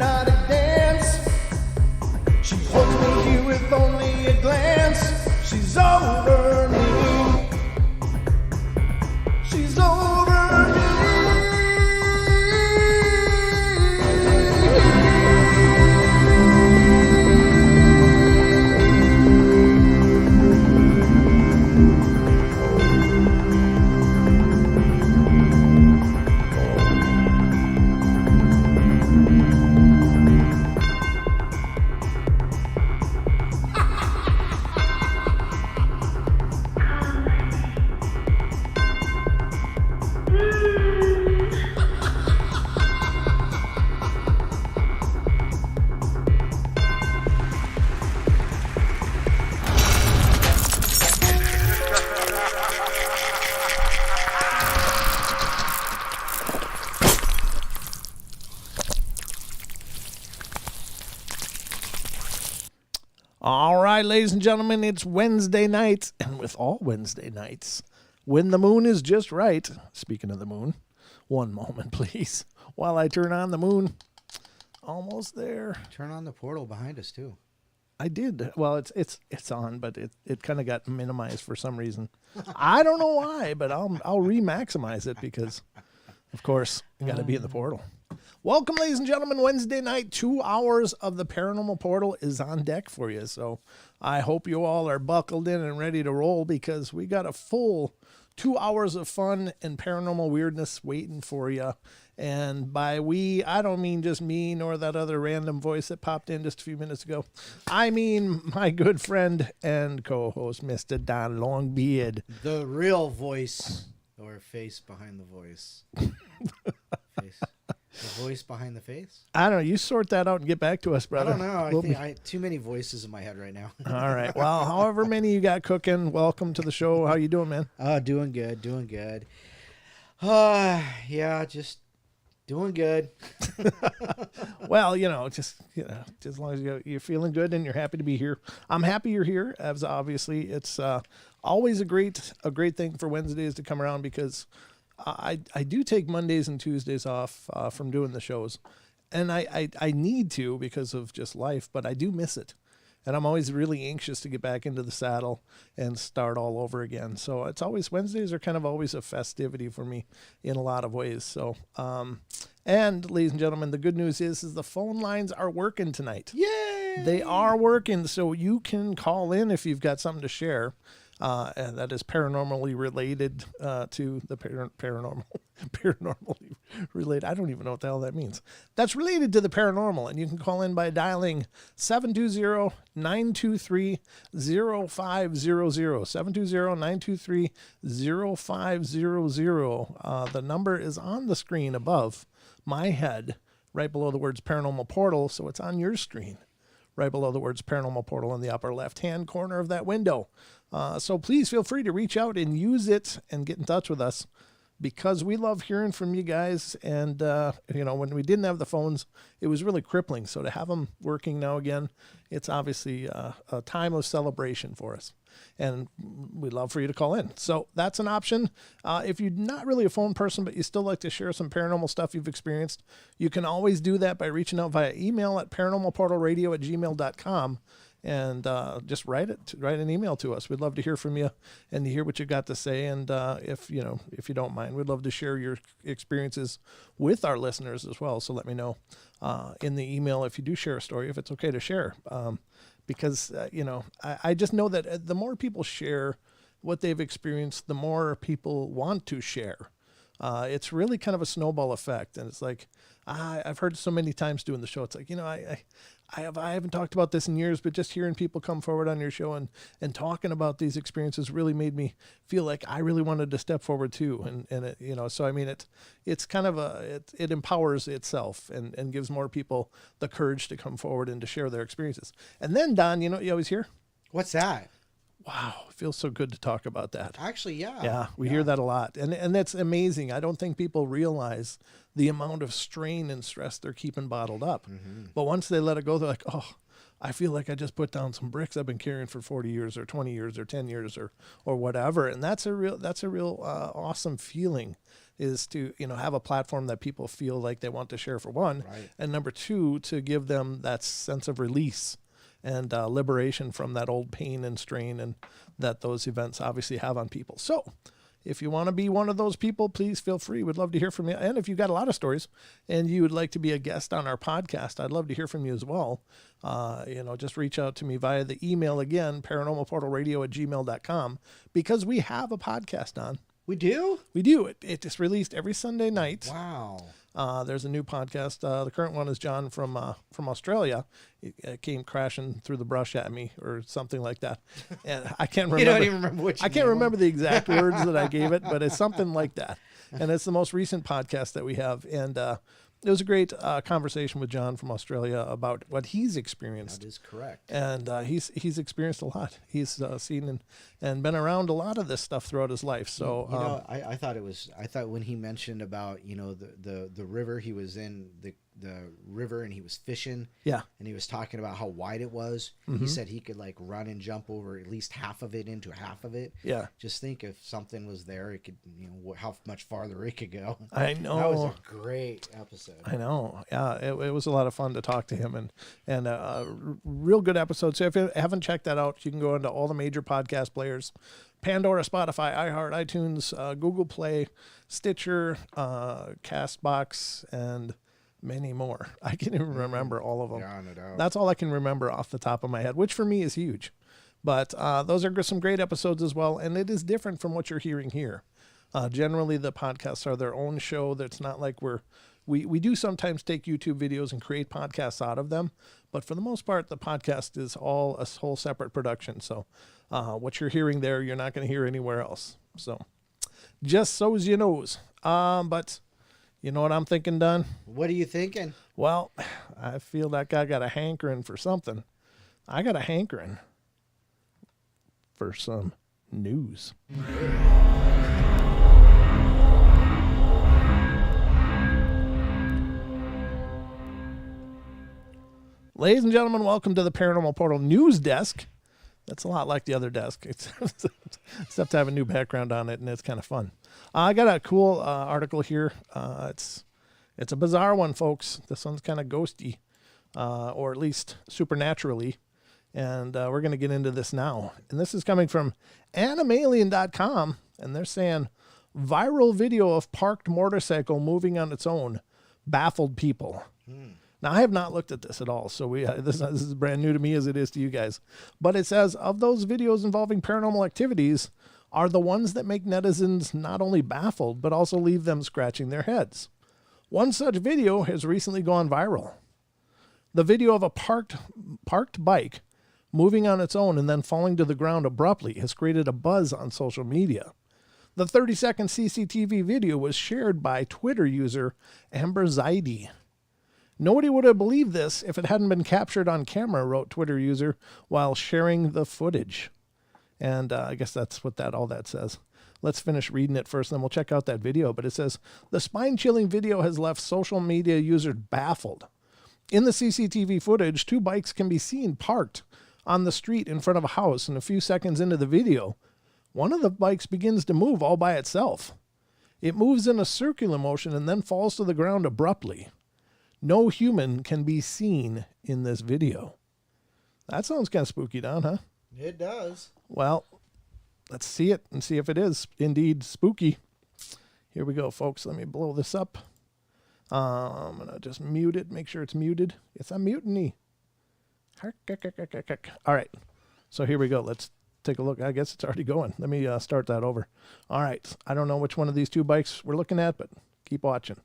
hypnotic dance. She holds me here with only a glance. She's over me. She's over me. All right, ladies and gentlemen, it's Wednesday night, and with all Wednesday nights, when the moon is just right, speaking of the moon, one moment, please, while I turn on the moon. Almost there. Turn on the portal behind us, too. I did. Well, it's on, but it kind of got minimized for some reason. I don't know why, but I'll re-maximize it because, of course, you got to be in the portal. Welcome, ladies and gentlemen. Wednesday night, 2 hours of the Paranormal Portal is on deck for you. So I hope you all are buckled in and ready to roll because we got a full 2 hours of fun and paranormal weirdness waiting for you. And by we, I don't mean just me nor that other random voice that popped in just a few minutes ago. I mean my good friend and co-host, Mr. Don Longbeard. The real voice or face behind the voice. Face. The voice behind the face? I don't know. You sort that out and get back to us, brother. I don't know. I think I too many voices in my head right now. All right. Well, however many you got cooking, welcome to the show. How you doing, man? Doing good. Doing good. Yeah, just doing good. Well, just as long as you're feeling good and you're happy to be here. I'm happy you're here. As obviously, it's always a great thing for Wednesdays to come around because I do take Mondays and Tuesdays off from doing the shows, and I need to because of just life, but I do miss it. And I'm always really anxious to get back into the saddle and start all over again. So it's always, Wednesdays are kind of always a festivity for me in a lot of ways. So, and ladies and gentlemen, the good news is the phone lines are working tonight. Yay! They are working. So you can call in if you've got something to share. And that is paranormally related to the paranormally related. I don't even know what the hell that means. That's related to the paranormal. And you can call in by dialing 720-923-0500. 720-923-0500. The number is on the screen above my head, right below the words Paranormal Portal. So it's on your screen, right below the words Paranormal Portal in the upper left-hand corner of that window. So please feel free to reach out and use it and get in touch with us because we love hearing from you guys. And, when we didn't have the phones, it was really crippling. So to have them working now again, it's obviously a time of celebration for us. And we'd love for you to call in. So that's an option. If you're not really a phone person, but you still like to share some paranormal stuff you've experienced, you can always do that by reaching out via email at paranormalportalradio@gmail.com. And just write an email to us. We'd love to hear from you and to hear what you got to say. And if you don't mind, we'd love to share your experiences with our listeners as well. So let me know in the email if you do share a story, if it's okay to share. Because I just know that the more people share what they've experienced, the more people want to share. It's really kind of a snowball effect. And it's like, I've heard so many times doing the show. It's like, I haven't talked about this in years, but just hearing people come forward on your show and talking about these experiences really made me feel like I really wanted to step forward too. And it, so I mean, it's kind of it empowers itself and gives more people the courage to come forward and to share their experiences. And then Don, you always hear? What's that? Wow, it feels so good to talk about that. Actually, yeah. Yeah, we hear that a lot. And that's amazing. I don't think people realize the amount of strain and stress they're keeping bottled up. Mm-hmm. But once they let it go, they're like, oh, I feel like I just put down some bricks I've been carrying for 40 years or 20 years or 10 years or whatever. And that's a real awesome feeling is to, have a platform that people feel like they want to share, for one. Right. And number two, to give them that sense of release and liberation from that old pain and strain and that those events obviously have on people. So if you want to be one of those people, please feel free. We'd love to hear from you. And if you've got a lot of stories and you would like to be a guest on our podcast, I'd love to hear from you as well. Just reach out to me via the email again, paranormalportalradio@gmail.com, because we have a podcast on. We do? We do. It is released every Sunday night. Wow. There's a new podcast. The current one is John from Australia. It came crashing through the brush at me or something like that. And I can't remember. You don't even remember what you I can't remember the exact words that I gave it, but it's something like that. And it's the most recent podcast that we have. And it was a great conversation with John from Australia about what he's experienced. That is correct. And he's experienced a lot. He's seen and been around a lot of this stuff throughout his life. So I thought when he mentioned about the river, he was in the river and he was fishing. Yeah. And he was talking about how wide it was. Mm-hmm. He said he could like run and jump over at least half of it into half of it. Yeah. Just think if something was there, it could how much farther it could go. I know. That was a great episode. I know. Yeah, it was a lot of fun to talk to him and a real good episode. So if you haven't checked that out, you can go into all the major podcast players: Pandora, Spotify, iHeart, iTunes, Google Play, Stitcher, Castbox, and many more. I can't even remember all of them. Yeah, no doubt. That's all I can remember off the top of my head, which for me is huge. But those are some great episodes as well, and it is different from what you're hearing here. Generally, the podcasts are their own show. That's not like we do sometimes take YouTube videos and create podcasts out of them, but for the most part, the podcast is all a whole separate production. So what you're hearing there, you're not going to hear anywhere else. So just so as you knows. But you know what I'm thinking, Don? What are you thinking? Well, I feel like I got a hankering for something. I got a hankering for some news. Ladies and gentlemen, welcome to the Paranormal Portal News Desk. That's a lot like the other desk, except to have a new background on it, and it's kind of fun. I got a cool article here. It's a bizarre one, folks. This one's kind of ghosty, or at least supernaturally, and we're going to get into this now. And this is coming from animalien.com, and they're saying, viral video of parked motorcycle moving on its own baffled people. Now, I have not looked at this at all, so this is brand new to me as it is to you guys. But it says, of those videos involving paranormal activities are the ones that make netizens not only baffled, but also leave them scratching their heads. One such video has recently gone viral. The video of a parked bike moving on its own and then falling to the ground abruptly has created a buzz on social media. The 30-second CCTV video was shared by Twitter user Amber Zaidi. Nobody would have believed this if it hadn't been captured on camera, wrote Twitter user while sharing the footage. And I guess that's what all that says. Let's finish reading it first, and then we'll check out that video. But it says, the spine-chilling video has left social media users baffled. In the CCTV footage, two bikes can be seen parked on the street in front of a house, and a few seconds into the video, one of the bikes begins to move all by itself. It moves in a circular motion and then falls to the ground abruptly. No human can be seen in this video. That sounds kind of spooky, Don, huh? It does. Well, let's see it and see if it is indeed spooky. Here we go, folks. Let me blow this up. I'm going to just mute it, make sure it's muted. It's a mutiny. All right. So here we go. Let's take a look. I guess it's already going. Let me start that over. All right. I don't know which one of these two bikes we're looking at, but keep watching.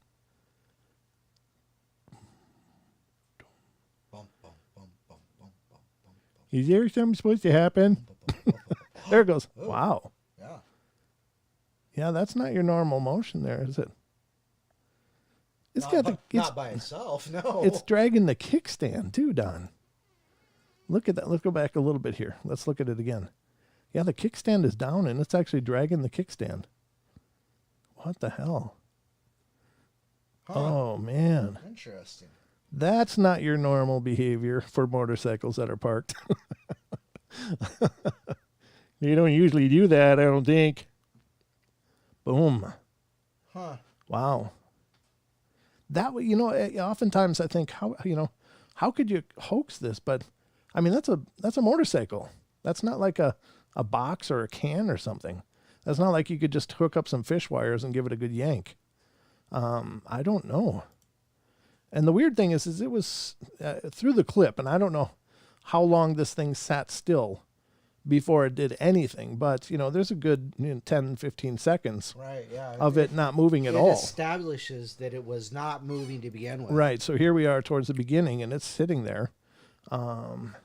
Is there something supposed to happen? There it goes. Oh, wow. Yeah. Yeah, that's not your normal motion there, is it? It's Not by itself, no. It's dragging the kickstand too, Don. Look at that. Let's go back a little bit here. Let's look at it again. Yeah, the kickstand is down and it's actually dragging the kickstand. What the hell? Huh. Oh, man. Interesting. That's not your normal behavior for motorcycles that are parked. You don't usually do that, I don't think. Boom. Huh. Wow. That way, oftentimes I think how could you hoax this? But I mean, that's a motorcycle. That's not like a box or a can or something. That's not like you could just hook up some fish wires and give it a good yank. I don't know. And the weird thing is it was through the clip, and I don't know how long this thing sat still before it did anything, but there's a good 10, 15 seconds of it not moving at all. It establishes that it was not moving to begin with. Right. So here we are towards the beginning, and it's sitting there. 5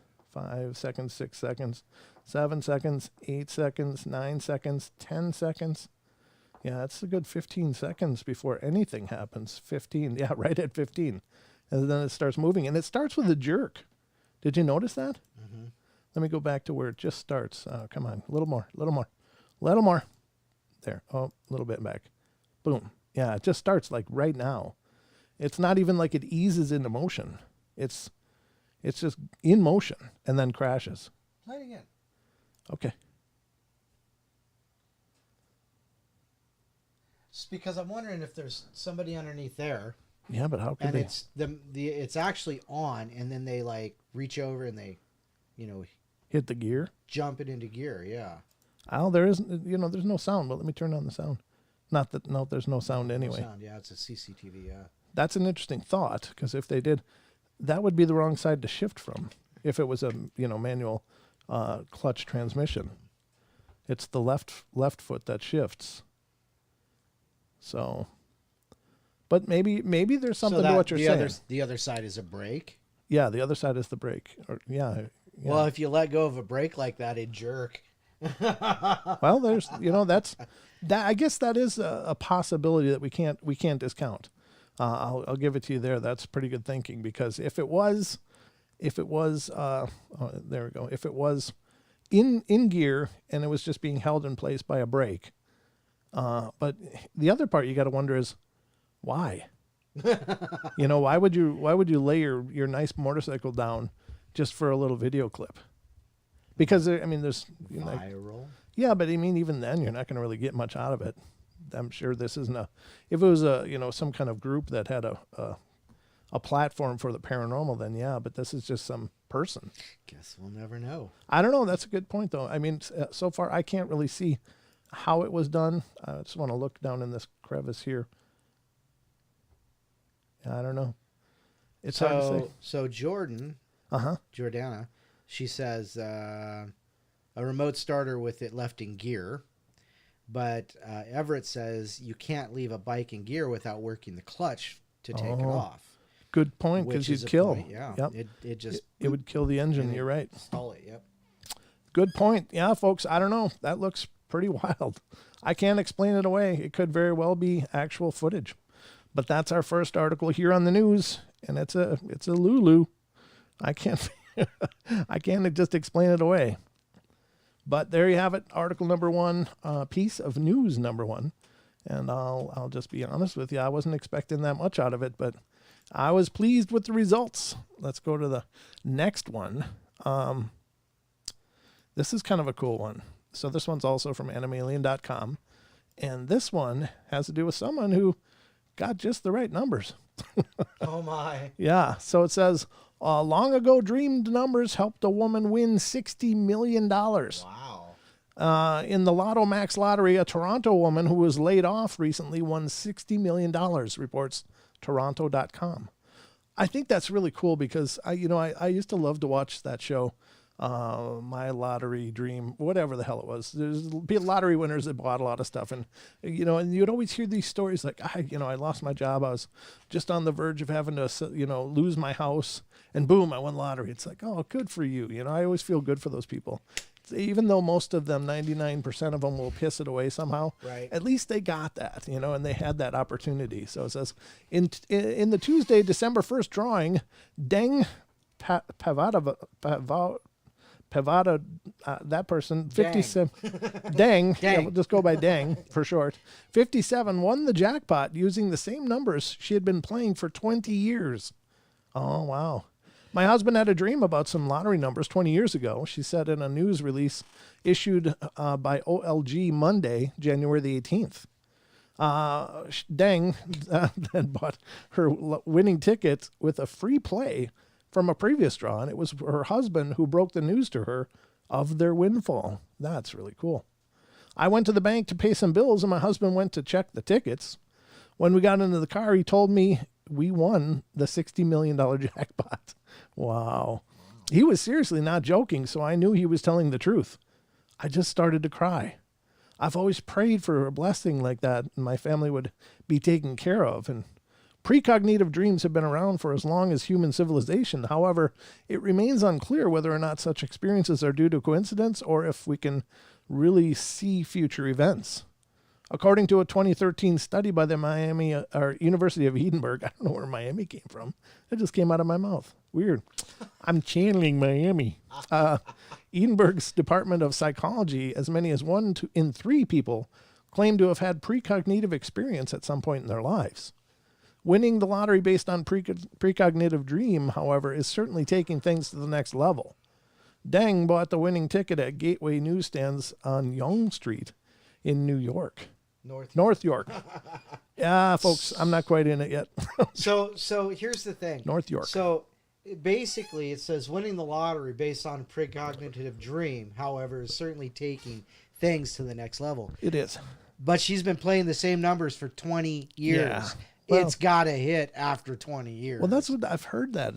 seconds, 6 seconds, 7 seconds, 8 seconds, 9 seconds, 10 seconds. Yeah, it's a good 15 seconds before anything happens. 15. Yeah, right at 15. And then it starts moving, and it starts with a jerk. Did you notice that? Mm-hmm. Let me go back to where it just starts. Come on, a little more. There. Oh, a little bit back. Boom. Yeah, it just starts like right now. It's not even like it eases into motion. It's just in motion and then crashes. Play it again. Okay. Just because I'm wondering if there's somebody underneath there. Yeah, but how could and they? It's actually on, and then they like reach over and they, hit the gear. Jump it into gear. Yeah. Oh, there isn't. There's no sound. But let me turn on the sound. Not that. No, there's no sound anyway. No sound. Yeah, it's a CCTV. Yeah. That's an interesting thought, because if they did, that would be the wrong side to shift from. If it was a manual clutch transmission, it's the left foot that shifts. So, but maybe there's something to what you're saying. The other side is a brake. Yeah, the other side is the brake. Yeah. Well, if you let go of a brake like that, it'd jerk. Well, there's that. I guess that is a possibility that we can't discount. I'll give it to you there. That's pretty good thinking, because if it was, there we go. If it was in gear and it was just being held in place by a brake. But the other part you got to wonder is why. Why would you lay your nice motorcycle down just for a little video clip? Because there's viral. Yeah, but even then you're not going to really get much out of it. I'm sure this isn't if it was some kind of group that had a platform for the paranormal, then yeah, but this is just some person. Guess we'll never know. I don't know. That's a good point though. So far I can't really see how it was done. I just want to look down in this crevice here. I don't know. It's hard to say. So Jordana, she says a remote starter with it left in gear, but Everett says you can't leave a bike in gear without working the clutch to take it off. Good point, because you'd kill. Point, yeah. Yep. It would kill the engine. You're right. Stall it. Yep. Good point. Yeah, folks. I don't know. That looks pretty wild. I can't explain it away. It could very well be actual footage. But that's our first article here on the news, and it's a Lulu. I can't just explain it away. But there you have it, article number 1, piece of news number 1. And I'll just be honest with you, I wasn't expecting that much out of it, but I was pleased with the results. Let's go to the next one. This is kind of a cool one. So this one's also from animalien.com. And this one has to do with someone who got just the right numbers. Oh, my. Yeah. So it says, long ago dreamed numbers helped a woman win $60 million. Wow. In the Lotto Max lottery, a Toronto woman who was laid off recently won $60 million, reports Toronto.com. I think that's really cool because I used to love to watch that show. My Lottery Dream, whatever the hell it was. There's lottery winners that bought a lot of stuff, and and you'd always hear these stories like, I lost my job, I was just on the verge of having to, lose my house, and boom, I won lottery. It's like, oh, good for you. I always feel good for those people, even though most of them, 99% of them, will piss it away somehow. Right. At least they got that, and they had that opportunity. So it says in the Tuesday, December 1st drawing, Deng Pavada, that person, 57, Deng, yeah, we'll just go by Deng for short, 57, won the jackpot using the same numbers she had been playing for 20 years. Oh, wow. My husband had a dream about some lottery numbers 20 years ago, she said in a news release issued by OLG Monday, January the 18th. Deng then bought her winning ticket with a free play from a previous draw, and it was her husband who broke the news to her of their windfall. That's really cool. I went to the bank to pay some bills, and my husband went to check the tickets. When we got into the car, he told me we won the $60 million jackpot. Wow. He was seriously not joking, so I knew he was telling the truth. I just started to cry. I've always prayed for a blessing like that, and my family would be taken care of. And precognitive dreams have been around for as long as human civilization. However, it remains unclear whether or not such experiences are due to coincidence or if we can really see future events. According to a 2013 study by the University of Edinburgh, I don't know where Miami came from. It just came out of my mouth. Weird. I'm channeling Miami. Edinburgh's Department of Psychology, as many as 1 in 3 people claim to have had precognitive experience at some point in their lives. Winning the lottery based on precognitive dream, however, is certainly taking things to the next level. Deng bought the winning ticket at Gateway newsstands on Yonge Street in New York. North York. Yeah, folks, I'm not quite in it yet. So here's the thing. North York. So basically, it says winning the lottery based on a precognitive dream, however, is certainly taking things to the next level. It is. But she's been playing the same numbers for 20 years. Yeah. Well, it's got to hit after 20 years. Well, that's what I've heard that.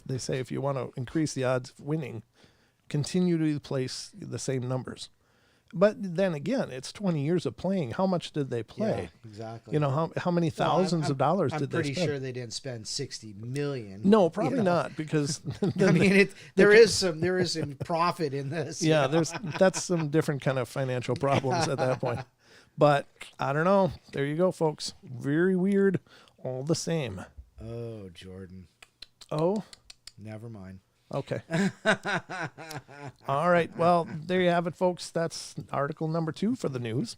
They say if you want to increase the odds of winning, continue to place the same numbers. But then again, it's 20 years of playing. How much did they play? Yeah, exactly. You know, how many thousands of dollars did they spend? I'm pretty sure they didn't spend $60 million. No, probably not, because I mean, there is some profit in this. Yeah, that's some different kind of financial problems at that point. But I don't know. There you go, folks. Very weird, all the same. Oh, Jordan. Oh? Never mind. Okay. All right. Well, there you have it, folks. That's article number 2 for the news.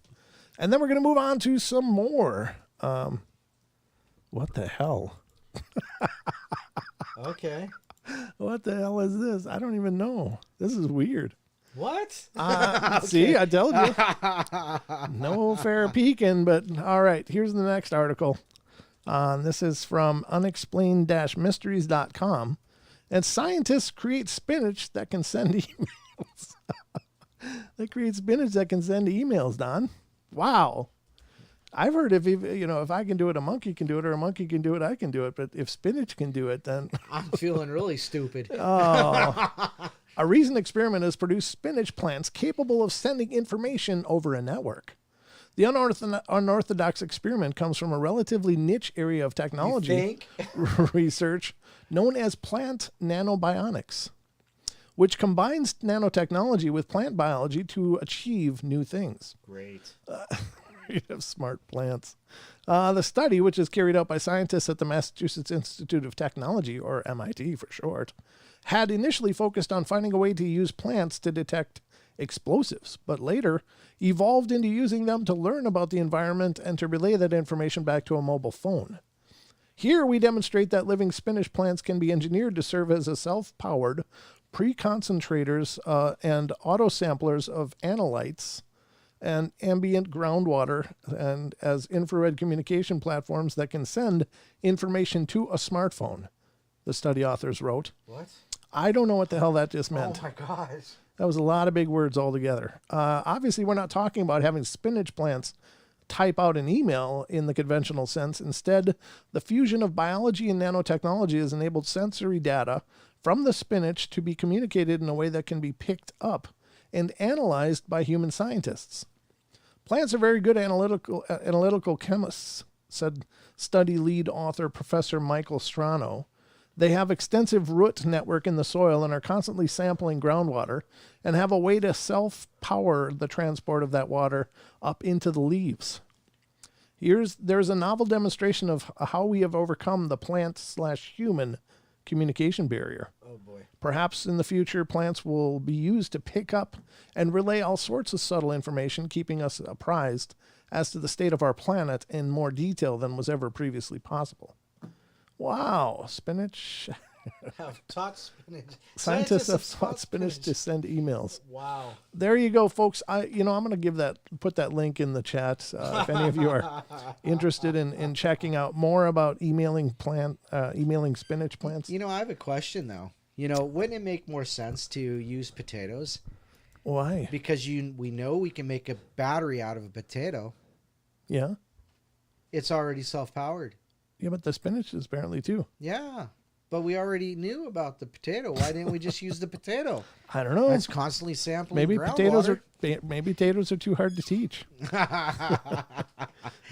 And then we're going to move on to some more. What the hell? Okay. What the hell is this? I don't even know. This is weird. What? Okay. See, I told you. No fair peeking, but all right. Here's the next article. This is from unexplained-mysteries.com. And scientists create spinach that can send emails. They create spinach that can send emails, Don. Wow. I've heard if I can do it, a monkey can do it, or a monkey can do it, I can do it. But if spinach can do it, then I'm feeling really stupid. Oh. A recent experiment has produced spinach plants capable of sending information over a network. The unorthodox experiment comes from a relatively niche area of technology research known as plant nanobionics, which combines nanotechnology with plant biology to achieve new things. Great. You have smart plants. The study, which is carried out by scientists at the Massachusetts Institute of Technology, or MIT for short, had initially focused on finding a way to use plants to detect explosives, but later evolved into using them to learn about the environment and to relay that information back to a mobile phone. Here we demonstrate that living spinach plants can be engineered to serve as a self-powered pre-concentrators and auto-samplers of analytes and ambient groundwater, and as infrared communication platforms that can send information to a smartphone, the study authors wrote. What? I don't know what the hell that just meant. Oh my gosh. That was a lot of big words altogether. Obviously, we're not talking about having spinach plants type out an email in the conventional sense. Instead, the fusion of biology and nanotechnology has enabled sensory data from the spinach to be communicated in a way that can be picked up and analyzed by human scientists. Plants are very good analytical chemists, said study lead author Professor Michael Strano. They have extensive root network in the soil and are constantly sampling groundwater and have a way to self-power the transport of that water up into the leaves. There's a novel demonstration of how we have overcome the plant/human communication barrier. Oh boy. Perhaps in the future, plants will be used to pick up and relay all sorts of subtle information, keeping us apprised as to the state of our planet in more detail than was ever previously possible. Wow, spinach have taught spinach. Scientists have taught spinach to send emails. Wow. There you go, folks. I'm going to put that link in the chat if any of you are interested in checking out more about emailing spinach plants. I have a question though. Wouldn't it make more sense to use potatoes? Why? Because we know we can make a battery out of a potato. Yeah. It's already self-powered. Yeah, but the spinach is apparently too. Yeah. But we already knew about the potato. Why didn't we just use the potato? I don't know. It's constantly sampling maybe groundwater. potatoes are too hard to teach.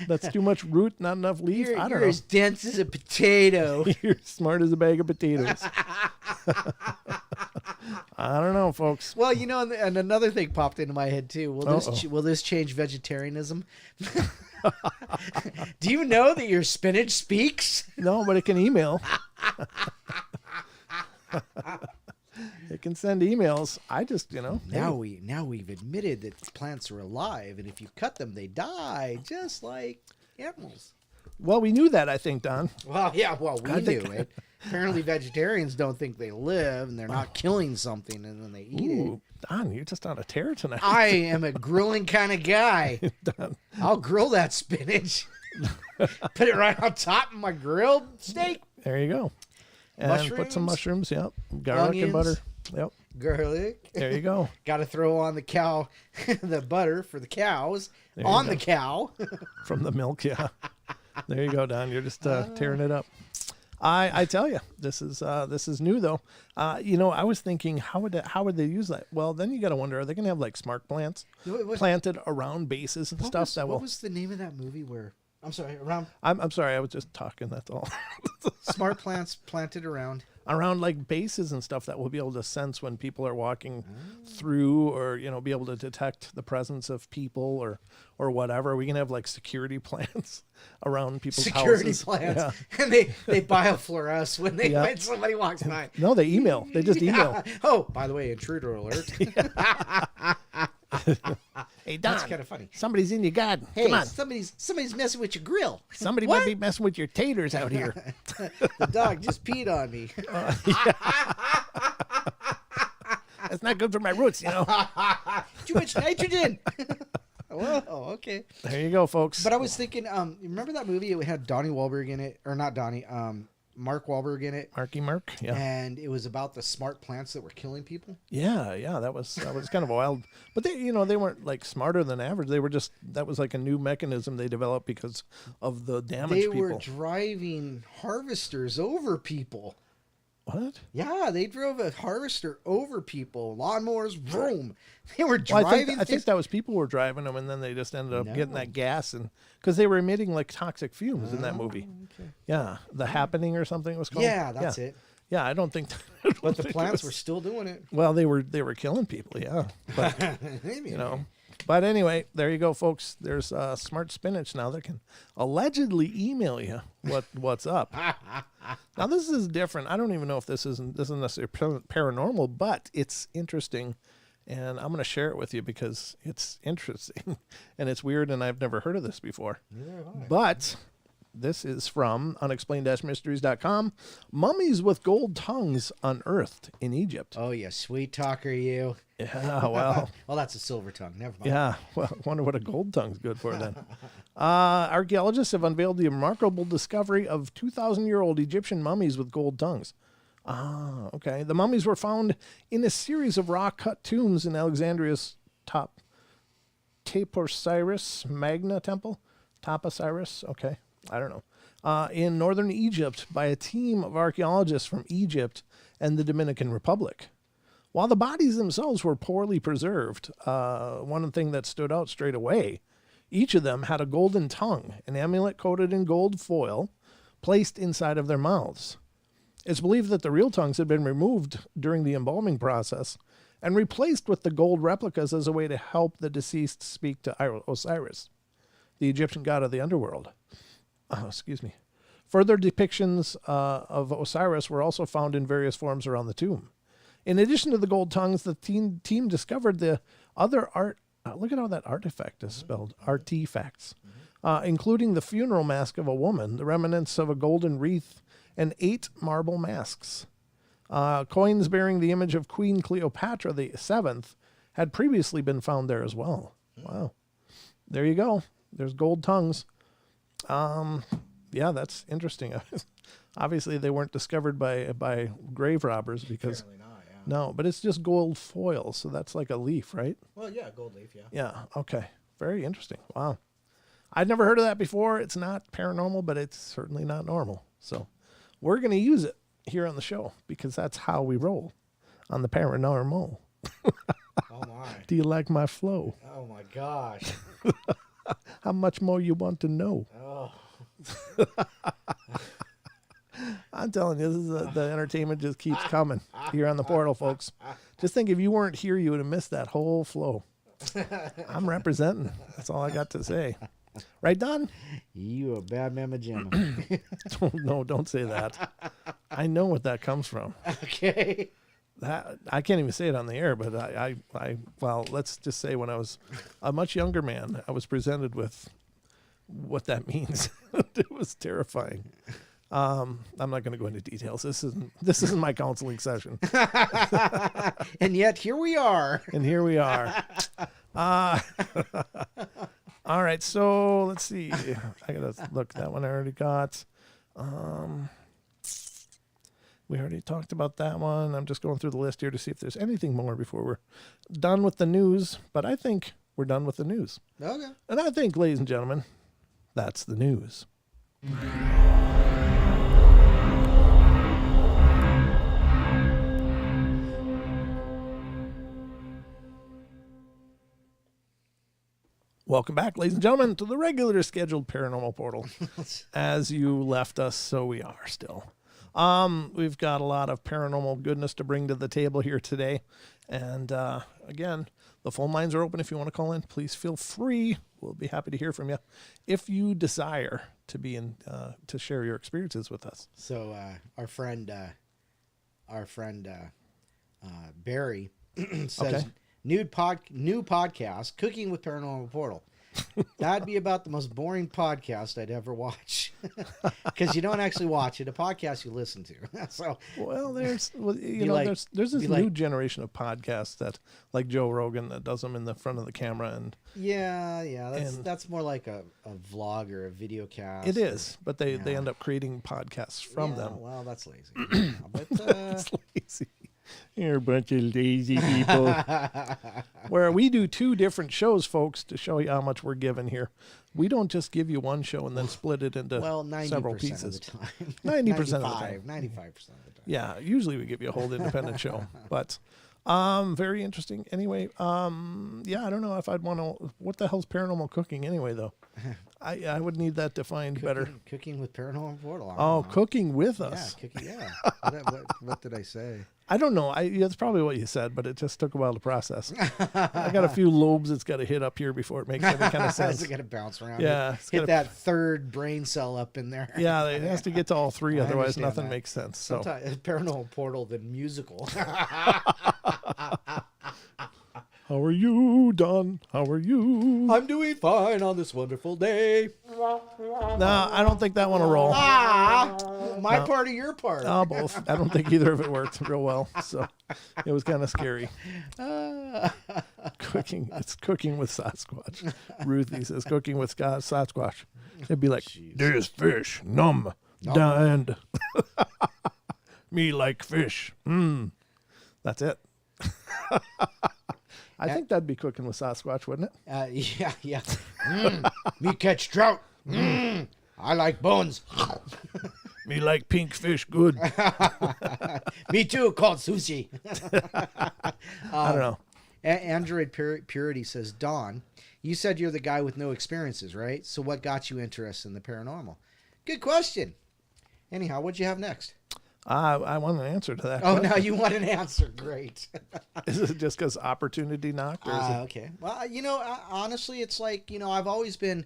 That's too much root, not enough leaf. I don't know. You're as dense as a potato. You're smart as a bag of potatoes. I don't know, folks. Well, and another thing popped into my head too. Will this change vegetarianism? Do you know that your spinach speaks? No, but it can email. It can send emails. I just, Now we've admitted that plants are alive, and if you cut them, they die, just like animals. Well, we knew that, I think, Don. Well, yeah, we knew it. Apparently, vegetarians don't think they live, and they're not killing something, and then they eat it. Don, you're just on a tear tonight. I am a grilling kind of guy. Don. I'll grill that spinach. Put it right on top of my grilled steak. There you go. And put some mushrooms, yep. Garlic onions, and butter. Yep. Garlic. There you go. Got to throw on the cow, the butter for the cows on the cow. From the milk, yeah. There you go, Don. You're just tearing it up. I tell you, this is new though. I was thinking, how would they use that? Well, then you got to wonder, are they going to have like smart plants planted around bases and stuff? What was the name of that movie where? I'm sorry, around. I'm sorry, I was just talking. That's all. Smart plants planted around like bases and stuff that will be able to sense when people are walking through, or be able to detect the presence of people or whatever. We can have like security plants around people's houses. Plants, yeah. And they biofluoresce when somebody walks by. No, they email. They just email. Oh, by the way, intruder alert. Hey, Don, that's kind of funny. Somebody's in your garden. Hey, come on. Somebody's messing with your grill. Somebody might be messing with your taters out here. The dog just peed on me. That's not good for my roots, Too much nitrogen. Whoa, okay. There you go, folks. But I was thinking, remember that movie? It had Donnie Wahlberg in it, or not Donnie, Mark Wahlberg in it. Mark, yeah. And it was about the smart plants that were killing people. Yeah, that was kind of wild. But they weren't like smarter than average. They were just, that was like a new mechanism they developed because of the damage people. They were driving harvesters over people. What? Yeah, they drove a harvester over people. Lawnmowers, vroom. They were driving. I think that was people were driving them, and then they just ended up getting that gas, and because they were emitting like toxic fumes in that movie. Okay. Yeah, The Happening or something it was called. Yeah, that's it. Yeah, I don't think. But the plants were still doing it. Well, they were killing people. Yeah, but But anyway, there you go, folks. There's smart spinach now that can allegedly email you what's up. Now this is different. I don't even know if this isn't necessarily paranormal, but it's interesting, and I'm going to share it with you because it's interesting and it's weird, and I've never heard of this before. Neither have I. But this is from unexplained-mysteries.com. Mummies with gold tongues unearthed in Egypt. Oh, you sweet talker, you. Yeah, well. Well, that's a silver tongue. Never mind. Yeah, well, I wonder what a gold tongue's good for then. Archaeologists have unveiled the remarkable discovery of 2,000-year-old Egyptian mummies with gold tongues. Ah, okay. The mummies were found in a series of rock-cut tombs in Alexandria's Taposiris Magna Temple. Taposiris, okay. I don't know. In northern Egypt by a team of archaeologists from Egypt and the Dominican Republic. While the bodies themselves were poorly preserved, one thing that stood out straight away, each of them had a golden tongue, an amulet coated in gold foil, placed inside of their mouths. It's believed that the real tongues had been removed during the embalming process and replaced with the gold replicas as a way to help the deceased speak to Osiris, the Egyptian god of the underworld. Excuse me. Further depictions of Osiris were also found in various forms around the tomb. In addition to the gold tongues, the team discovered the other art. Look at how that artifact is spelled. Artifacts. Including the funeral mask of a woman, the remnants of a golden wreath, and 8 marble masks. Coins bearing the image of Queen Cleopatra the Seventh had previously been found there as well. Wow. There you go. There's gold tongues. Yeah, that's interesting. Obviously, they weren't discovered by grave robbers because... Apparently not, yeah. No, but it's just gold foil, so that's like a leaf, right? Well, yeah, gold leaf, yeah. Yeah, okay. Very interesting. Wow. I'd never heard of that before. It's not paranormal, but it's certainly not normal. So we're going to use it here on the show because that's how we roll on the paranormal. Oh, my. Do you like my flow? Oh, my gosh. How much more you want to know? Oh. I'm telling you, this is the entertainment just keeps coming here on the portal, folks. Just think if you weren't here, you would have missed that whole flow. I'm representing. That's all I got to say. Right, Don? You a bad mamma jamma. No, don't say that. I know what that comes from. Okay. That I can't even say it on the air, but well, let's just say when I was a much younger man, I was presented with what that means. It was terrifying. I'm not going to go into details. This isn't my counseling session. And yet here we are. And here we are. All right, so let's see. I gotta look. That one I already got. We already talked about that one. I'm just going through the list here to see if there's anything more before we're done with the news. But I think we're done with the news. Okay. And I think, ladies and gentlemen, that's the news. Welcome back, ladies and gentlemen, to the regular scheduled Paranormal Portal. As you left us, so we are still. We've got a lot of paranormal goodness to bring to the table here today. And again, the phone lines are open if you want to call in. Please feel free. We'll be happy to hear from you if you desire to be in to share your experiences with us. So our friend Barry says, Okay. New podcast, Cooking with Paranormal Portal. That'd be about the most boring podcast I'd ever watch. Because you don't actually watch it. A podcast you listen to. So, well, there's this be new like- generation of podcasts that, like Joe Rogan, that does them in the front of the camera, and yeah, And- that's more like a vlog or a video cast. it is. But they Yeah. end up creating podcasts from them. Well, that's lazy. Yeah, but It's lazy. You're a bunch of lazy people. Where we do two different shows, folks, to show you how much we're giving here. We don't just give you one show and then split it into well, 90% several of pieces. the time. 90% of the time. 95% of the time. Yeah, usually we give you a whole independent show. But very interesting. Anyway, yeah, I don't know if I'd want to... What the hell's paranormal cooking anyway, though? I would need that defined better. Cooking with Paranormal Portal. Oh, know. cooking with Yeah, us. cooking. Yeah. What did I say? I don't know. That's probably what you said, but it just took a while to process. I got a few lobes it's got to hit up here before it makes any kind of sense. It's got to bounce around. Yeah, it's Hit gotta- that third brain cell up in there. Yeah, it has to get to all three, I otherwise understand nothing that. makes sense. So, Sometimes Paranormal Portal, the musical. how are you, Don? How are you? I'm doing fine on this wonderful day. No, I don't think that one will roll. My part or your part? Both. I don't think either of it worked real well. So it was kind of scary. Cooking. It's cooking with Sasquatch. Ruthie says cooking with Sasquatch. It'd be like, this fish, numb, and me like fish. That's it. I think that'd be cooking with Sasquatch, wouldn't it? Yeah. Me catch trout. I like bones. Me like pink fish, good. Me too, called sushi. I don't know. Android Purity says, Don, you said you're the guy with no experiences, right? So what got you interested in the paranormal? Good question. Anyhow, what'd you have next? I want an answer to that. Oh, question. now you want an answer. Great. Is it just because opportunity knocked? Or is it... Okay. Well, honestly, it's like, I've always been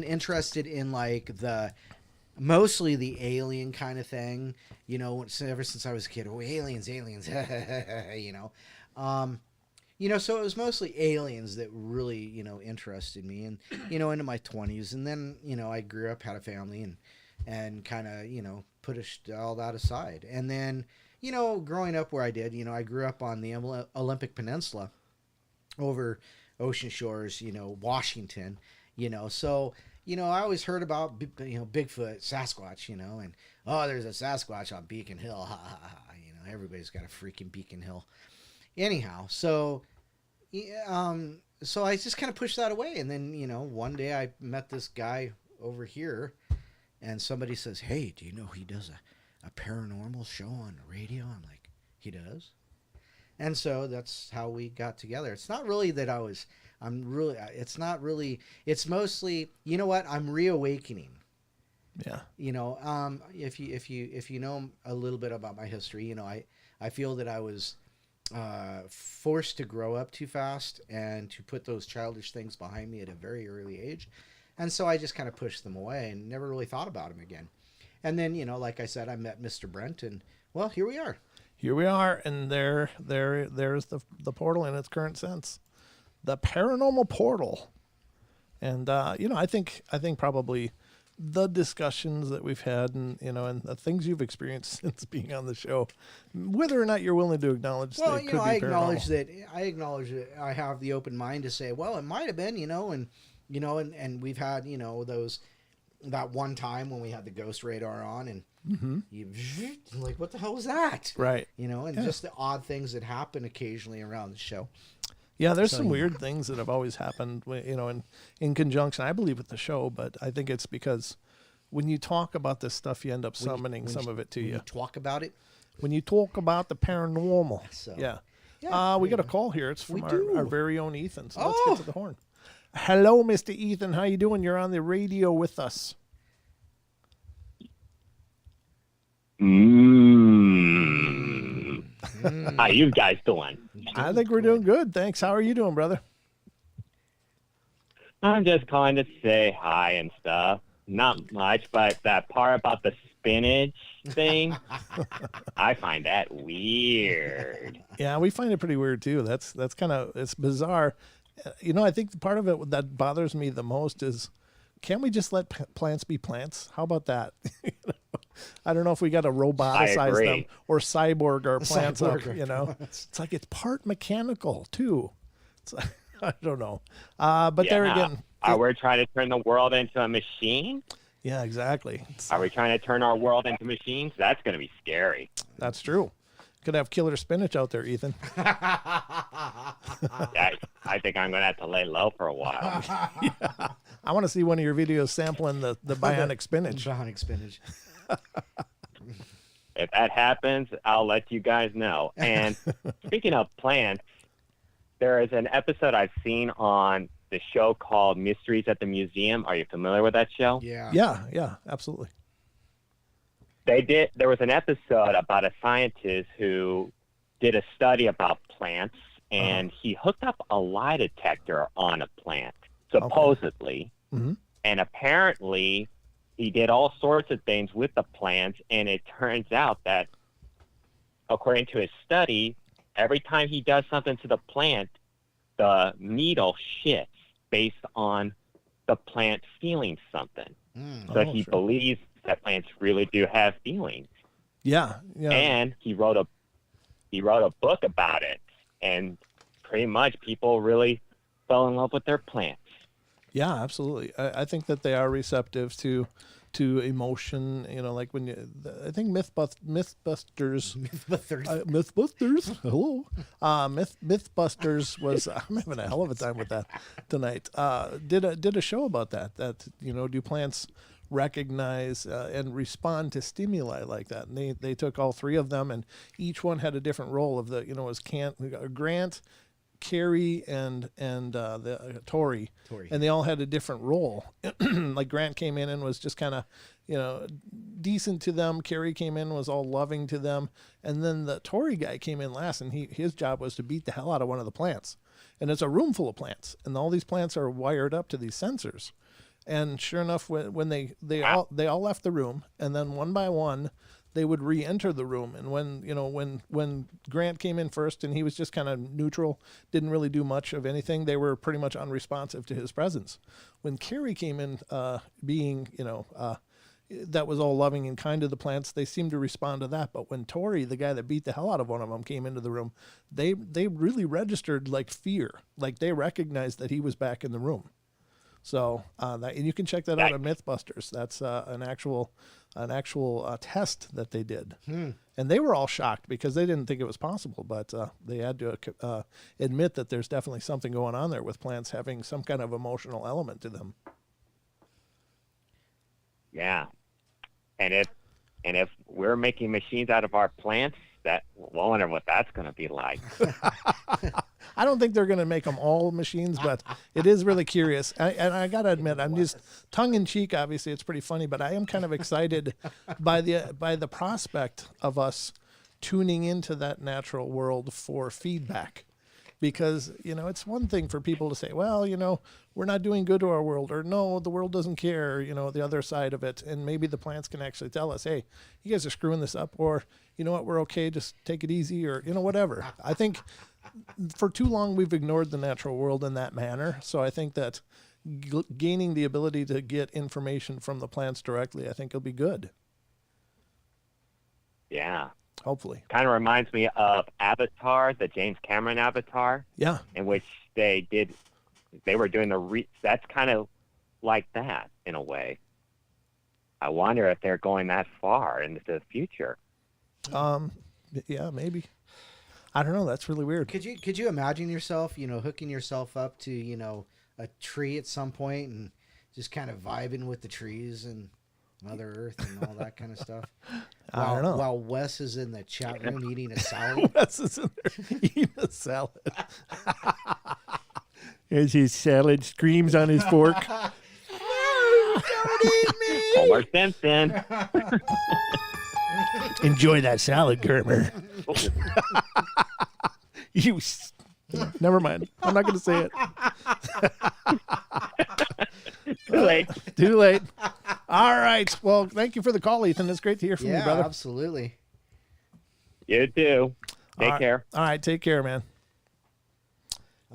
interested in like mostly the alien kind of thing, ever since I was a kid. Oh, aliens, so it was mostly aliens that really, interested me, and, into my 20s. And then, I grew up, had a family, and kind of, put all that aside. And then, growing up where I did, I grew up on the Olympic Peninsula over ocean shores, Washington, so, I always heard about, Bigfoot, Sasquatch, and, oh, there's a Sasquatch on Beacon Hill. Ha, ha, ha. Everybody's got a freaking Beacon Hill. Anyhow, so I just kind of pushed that away. And then, one day I met this guy over here and somebody says, hey, do you know he does a paranormal show on the radio? I'm like, he does? And so that's how we got together. It's not really that it's mostly, you know what? I'm reawakening. Yeah. If you know a little bit about my history, I feel that I was forced to grow up too fast and to put those childish things behind me at a very early age. And so I just kind of pushed them away and never really thought about them again. And then, like I said, I met Mr. Brent, and, well, here we are. Here we are, and there's the portal in its current sense. The Paranormal Portal. And, I think probably the discussions that we've had and, and the things you've experienced since being on the show, whether or not you're willing to acknowledge that it could be I paranormal. acknowledge that I have the open mind to say, well, it might have been, and we've had, that one time when we had the ghost radar on and you like, what the hell was that? Right. Just the odd things that happen occasionally around the show. Yeah, there's some weird things that have always happened, in conjunction, I believe, with the show, but I think it's because when you talk about this stuff, you end up summoning some of it to you. When you talk about it? When you talk about the paranormal. So, yeah. We got a call here. It's from our very own Ethan, so let's get to the horn. Hello, Mr. Ethan. How you doing? You're on the radio with us. How you guys doing? I think we're doing good. Thanks. How are you doing, brother? I'm just calling to say hi and stuff. Not much, but that part about the spinach thing, I find that weird. Yeah, we find it pretty weird too. That's kind of, it's bizarre. I think the part of it that bothers me the most is, can't we just let plants be plants? How about that? I don't know if we got to roboticize them or cyborg our plants up, It's like it's part mechanical too. It's like, I don't know. But there again. Are we trying to turn the world into a machine? Yeah, exactly. Are we trying to turn our world into machines? That's going to be scary. That's true. Could have killer spinach out there, Ethan. I think I'm going to have to lay low for a while. Yeah. I want to see one of your videos sampling the bionic spinach. Bionic spinach. If that happens, I'll let you guys know. And speaking of plants, there is an episode I've seen on the show called Mysteries at the Museum. Are you familiar with that show? Yeah, absolutely. There was an episode about a scientist who did a study about plants, and he hooked up a lie detector on a plant, supposedly. Okay. Mm-hmm. And apparently he did all sorts of things with the plants, and it turns out that, according to his study, every time he does something to the plant, the needle shifts based on the plant feeling something. So he believes that plants really do have feelings. Yeah. And he wrote a book about it, and pretty much people really fell in love with their plants. Yeah, absolutely. I think that they are receptive to emotion. Like when I think Mythbusters. Hello. Mythbusters was. I'm having a hell of a time with that tonight. Did a show about that. Do plants recognize and respond to stimuli like that? And they took all three of them, and each one had a different role. Of the was Grant, Carrie, and the Tori, and they all had a different role. Like Grant came in and was just kind of decent to them. Carrie came in and was all loving to them, and then the Tori guy came in last, and his job was to beat the hell out of one of the plants. And it's a room full of plants, and all these plants are wired up to these sensors. And sure enough, when they all left the room, and then one by one they would re-enter the room. And when Grant came in first, and he was just kind of neutral, didn't really do much of anything, they were pretty much unresponsive to his presence. When Carrie came in, being that was all loving and kind to the plants, they seemed to respond to that. But when Tori, the guy that beat the hell out of one of them, came into the room, they really registered like fear, like they recognized that he was back in the room. So and you can check that out on MythBusters. That's an actual test that they did, and they were all shocked because they didn't think it was possible. But they had to admit that there's definitely something going on there with plants having some kind of emotional element to them. Yeah, and if we're making machines out of our plants, that we'll wonder what that's going to be like. I don't think they're going to make them all machines, but it is really curious. And I got to admit, I'm just tongue in cheek. Obviously, it's pretty funny, but I am kind of excited by the prospect of us tuning into that natural world for feedback. Because, it's one thing for people to say, well, we're not doing good to our world, or no, the world doesn't care, the other side of it. And maybe the plants can actually tell us, hey, you guys are screwing this up, or, you know what, we're okay, just take it easy, or, whatever. I think for too long we've ignored the natural world in that manner. So I think that gaining the ability to get information from the plants directly, I think will be good. Yeah. Hopefully. Kind of reminds me of Avatar, the James Cameron Avatar. Yeah. In which they were doing that's kind of like that in a way. I wonder if they're going that far into the future. Yeah, maybe. I don't know. That's really weird. Could you imagine yourself, hooking yourself up to, a tree at some point and just kind of vibing with the trees and Mother Earth and all that kind of stuff? I don't know. While Wes is in the chat room eating a salad. Wes is in there eating a salad. As his salad screams on his fork. Don't eat me! Homer Simpson. Enjoy that salad, Kermer. Never mind. I'm not going to say it. Too late. Too late. All right. Well, thank you for the call, Ethan. It's great to hear from you, brother. Yeah, absolutely. You too. Take care. All right. Take care, man.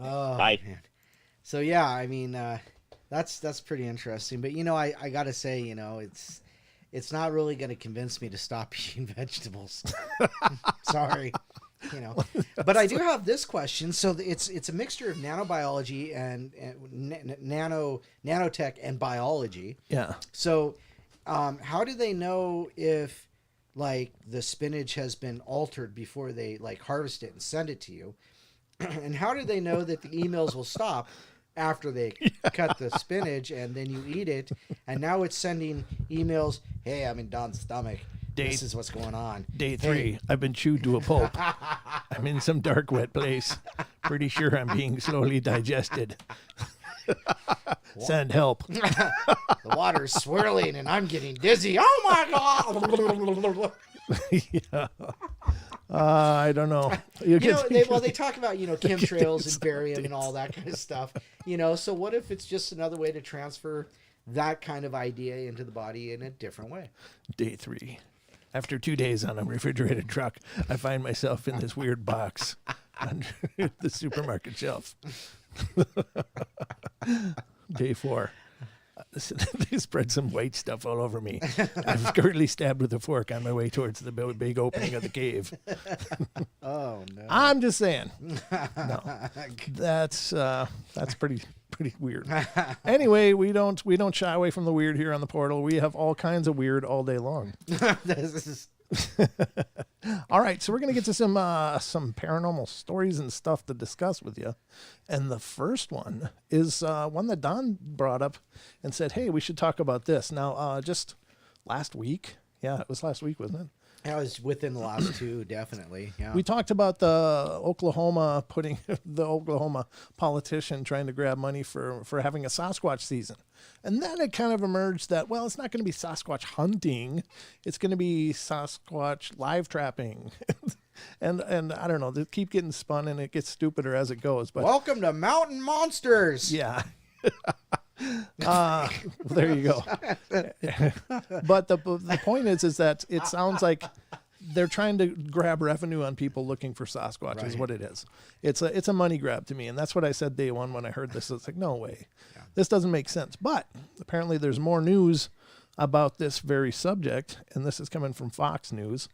Oh, Bye. Man. So, yeah, I mean, that's pretty interesting. But, I got to say, it's not really going to convince me to stop eating vegetables. Sorry. But I do have this question. So it's a mixture of nanobiology and nanotech and biology. Yeah. So how do they know if like the spinach has been altered before they like harvest it and send it to you? And how do they know that the emails will stop after they cut the spinach and then you eat it? And now it's sending emails. Hey, I'm in Don's stomach. This is what's going on. Day 3. I've been chewed to a pulp. I'm in some dark, wet place. Pretty sure I'm being slowly digested. Send help. The water's swirling and I'm getting dizzy. Oh my God. Yeah. I don't know. They talk about, chemtrails and barium and all that kind of stuff. So what if it's just another way to transfer that kind of idea into the body in a different way? Day 3. After 2 days on a refrigerated truck, I find myself in this weird box under the supermarket shelf. Day 4. They spread some white stuff all over me. I'm currently stabbed with a fork on my way towards the big opening of the cave. Oh no! I'm just saying. No, that's pretty weird. Anyway, we don't shy away from the weird here on the portal. We have all kinds of weird all day long. All right, so we're gonna get to some paranormal stories and stuff to discuss with you, and the first one is one that Don brought up and said, "Hey, we should talk about this." Now, just last week, yeah, it was last week, wasn't it? That was within the last 2, definitely. Yeah. We talked about the Oklahoma politician trying to grab money for having a Sasquatch season. And then it kind of emerged that, well, it's not going to be Sasquatch hunting. It's going to be Sasquatch live trapping. and I don't know, they keep getting spun and it gets stupider as it goes. But welcome to Mountain Monsters. Yeah. There you go. But the point is that it sounds like they're trying to grab revenue on people looking for Sasquatch, right, is what it is. It's a money grab to me, and that's what I said day one when I heard this. It's like, no way, this doesn't make sense. But apparently, there's more news about this very subject, and this is coming from Fox News.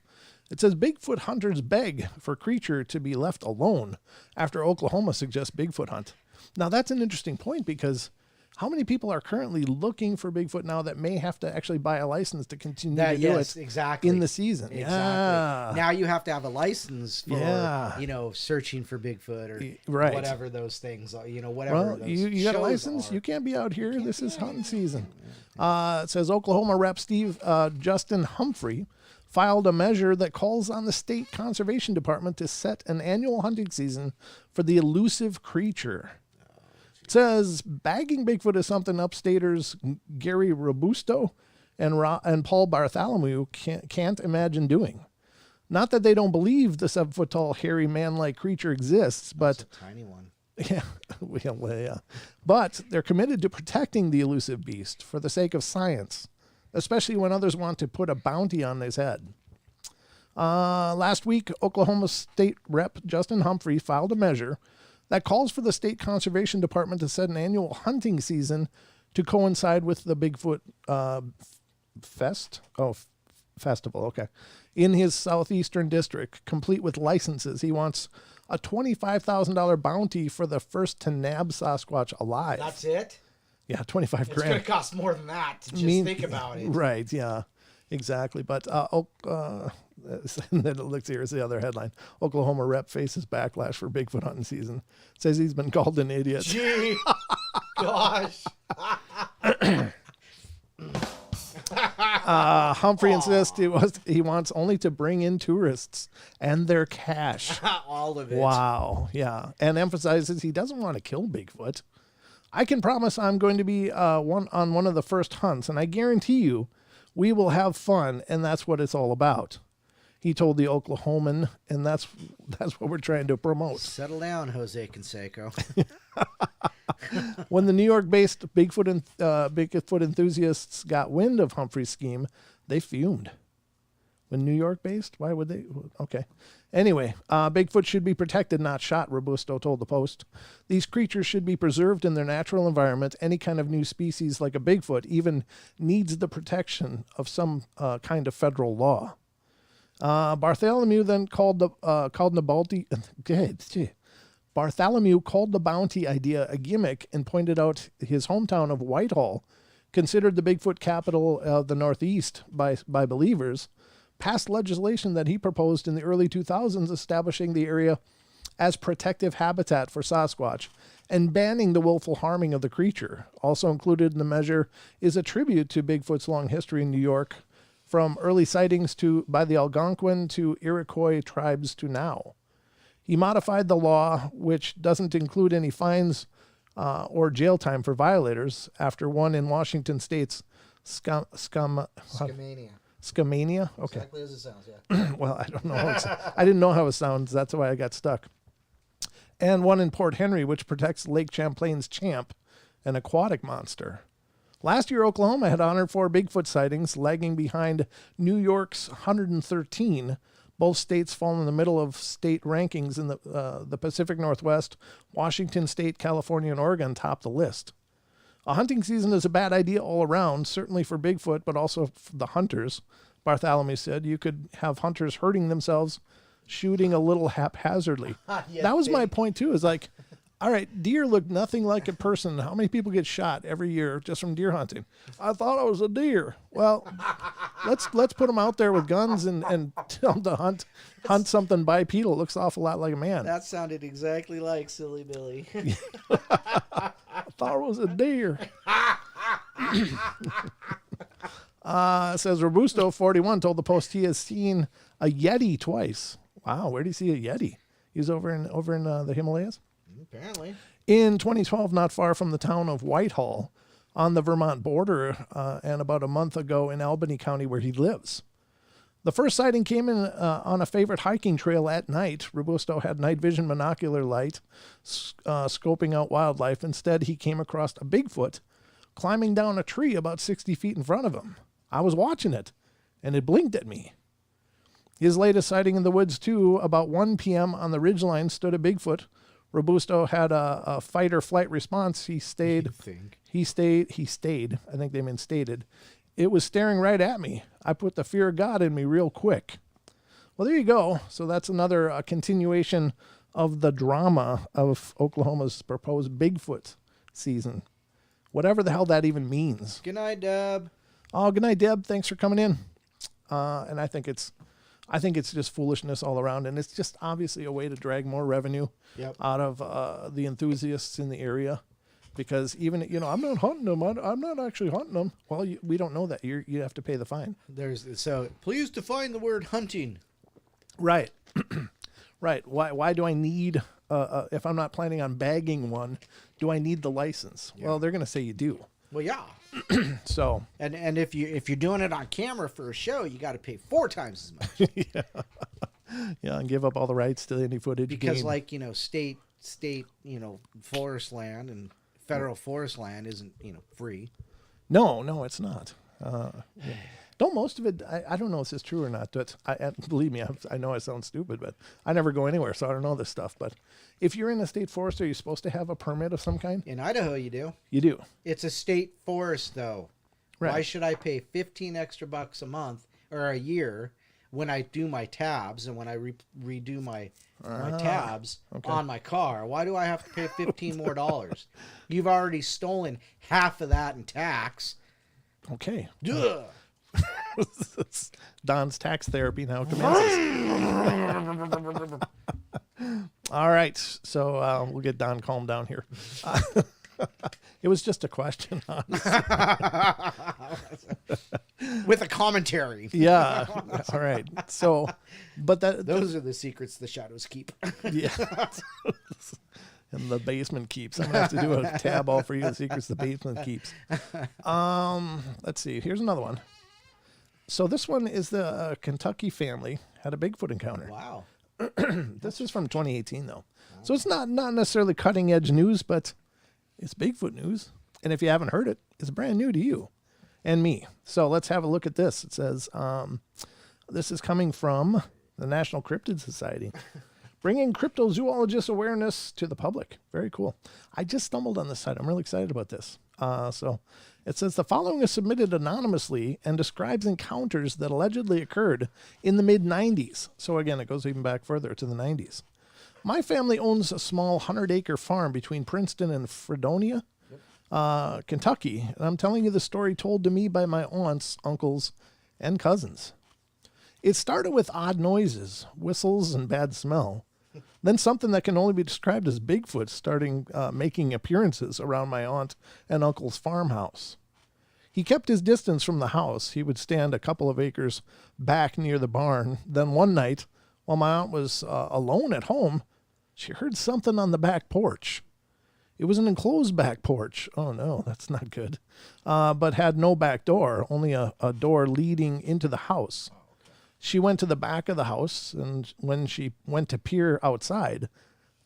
It says Bigfoot hunters beg for creature to be left alone after Oklahoma suggests Bigfoot hunt. Now, that's an interesting point because how many people are currently looking for Bigfoot now that may have to actually buy a license to continue to do it exactly. in the season? Exactly. Yeah. Now you have to have a license for, searching for Bigfoot or whatever those things are, whatever. Well, those you got a license. are. You can't be out here. This is hunting season. It says Oklahoma Rep Justin Humphrey filed a measure that calls on the state conservation department to set an annual hunting season for the elusive creature. It says bagging Bigfoot is something upstaters Gary Robusto and Paul Bartholomew can't imagine doing. Not that they don't believe the 7-foot-tall, hairy, man-like creature exists, but That's a tiny one. Yeah. But they're committed to protecting the elusive beast for the sake of science, especially when others want to put a bounty on his head. Last week, Oklahoma State Rep Justin Humphrey filed a measure that calls for the state conservation department to set an annual hunting season to coincide with the Bigfoot festival. Okay, in his southeastern district, complete with licenses. He wants a $25,000 bounty for the first to nab Sasquatch alive. That's it? Yeah, 25 It's grand. going to cost more than that to just think about it. Right, yeah, exactly. But then it looks here is the other headline. Oklahoma rep faces backlash for Bigfoot hunting season. Says he's been called an idiot. Gee, gosh. Humphrey insists he wants only to bring in tourists and their cash. All of it. Wow, yeah. And emphasizes he doesn't want to kill Bigfoot. I can promise I'm going to be one of the first hunts, and I guarantee you we will have fun, and that's what it's all about. He told the Oklahoman, and that's what we're trying to promote. Settle down, Jose Canseco. When the New York-based Bigfoot enthusiasts got wind of Humphrey's scheme, they fumed. When New York-based? Why would they? Okay. Anyway, Bigfoot should be protected, not shot, Robusto told the Post. These creatures should be preserved in their natural environment. Any kind of new species like a Bigfoot even needs the protection of some kind of federal law. Bartholomew then called the bounty idea a gimmick and pointed out his hometown of Whitehall, considered the Bigfoot capital of the Northeast by believers, passed legislation that he proposed in the early 2000s establishing the area as protective habitat for Sasquatch and banning the willful harming of the creature. Also included in the measure is a tribute to Bigfoot's long history in New York, from early sightings by the Algonquin to Iroquois tribes to now. He modified the law, which doesn't include any fines or jail time for violators, after one in Washington State's Skamania. Skamania? Okay. Exactly as it sounds, yeah. Well, I don't know. I didn't know how it sounds. That's why I got stuck. And one in Port Henry, which protects Lake Champlain's champ, an aquatic monster. Last year, Oklahoma had 104 Bigfoot sightings, lagging behind New York's 113. Both states fall in the middle of state rankings in the Pacific Northwest. Washington State, California, and Oregon top the list. A hunting season is a bad idea all around, certainly for Bigfoot, but also for the hunters. Bartholomew said you could have hunters hurting themselves, shooting a little haphazardly. That was my point, too, is like, all right, deer look nothing like a person. How many people get shot every year just from deer hunting? I thought I was a deer. Well, let's put them out there with guns and tell them to hunt something bipedal. It looks an awful lot like a man. That sounded exactly like Silly Billy. I thought it was a deer. Says Robusto, 41, told the Post he has seen a Yeti twice. Wow, where did he see a Yeti? He's over in the Himalayas? Apparently. In 2012, not far from the town of Whitehall on the Vermont border, and about a month ago in Albany County where he lives. The first sighting came in on a favorite hiking trail at night. Robusto had night vision monocular light, scoping out wildlife. Instead, he came across a Bigfoot climbing down a tree about 60 feet in front of him. I was watching it, and it blinked at me. His latest sighting in the woods, too, about 1 p.m. on the ridgeline, stood a Bigfoot. Robusto had a fight or flight response. He stayed. I think they mean stated. It was staring right at me. I put the fear of God in me real quick. Well, there you go. So that's another continuation of the drama of Oklahoma's proposed Bigfoot season. Whatever the hell that even means. Good night, Deb. Oh, good night, Deb. Thanks for coming in. And I think it's just foolishness all around, and it's just obviously a way to drag more revenue out of the enthusiasts in the area. Because even, I'm not hunting them. I'm not actually hunting them. Well, we don't know that. You have to pay the fine. So please define the word hunting. Right. Right. Why do I need, if I'm not planning on bagging one, do I need the license? Yeah. Well, they're going to say you do. Well, yeah. So. And if you're doing it on camera for a show, you got to pay 4 times as much. Yeah, and give up all the rights to any footage. Because state, forest land and federal forest land isn't, free. No, it's not. Don't most of it, I don't know if this is true or not, but believe me, I know I sound stupid, but I never go anywhere, so I don't know this stuff. But if you're in a state forest, are you supposed to have a permit of some kind? In Idaho, you do. You do. It's a state forest, though. Right. Why should I pay $15 extra a month or a year when I do my tabs and when I redo my tabs on my car? Why do I have to pay $15 more? You've already stolen half of that in tax. Okay. Duh. Don's tax therapy now commences. All right, so we'll get Don calmed down here. It was just a question, with a commentary. Yeah. All right. So, but those are the secrets the shadows keep. Yeah. And the basement keeps. I'm gonna have to do a tab all for you. The secrets the basement keeps. Let's see. Here's another one. So this one is the Kentucky family had a Bigfoot encounter. Wow. This is from 2018 though. So it's not necessarily cutting edge news, but it's Bigfoot news. And if you haven't heard it, it's brand new to you and me. So let's have a look at this. It says, this is coming from the National Cryptid Society. Bringing cryptozoologist awareness to the public. Very cool. I just stumbled on this site. I'm really excited about this. So it says the following is submitted anonymously and describes encounters that allegedly occurred in the mid-90s. So again, it goes even back further to the 90s. My family owns a small 100-acre farm between Princeton and Fredonia, Kentucky. And I'm telling you the story told to me by my aunts, uncles, and cousins. It started with odd noises, whistles, and bad smell. Then something that can only be described as Bigfoot starting making appearances around my aunt and uncle's farmhouse. He kept his distance from the house. He would stand a couple of acres back near the barn. Then one night, while my aunt was alone at home, she heard something on the back porch. It was an enclosed back porch. Oh, no, that's not good. But had no back door, only a door leading into the house. She went to the back of the house, and when she went to peer outside,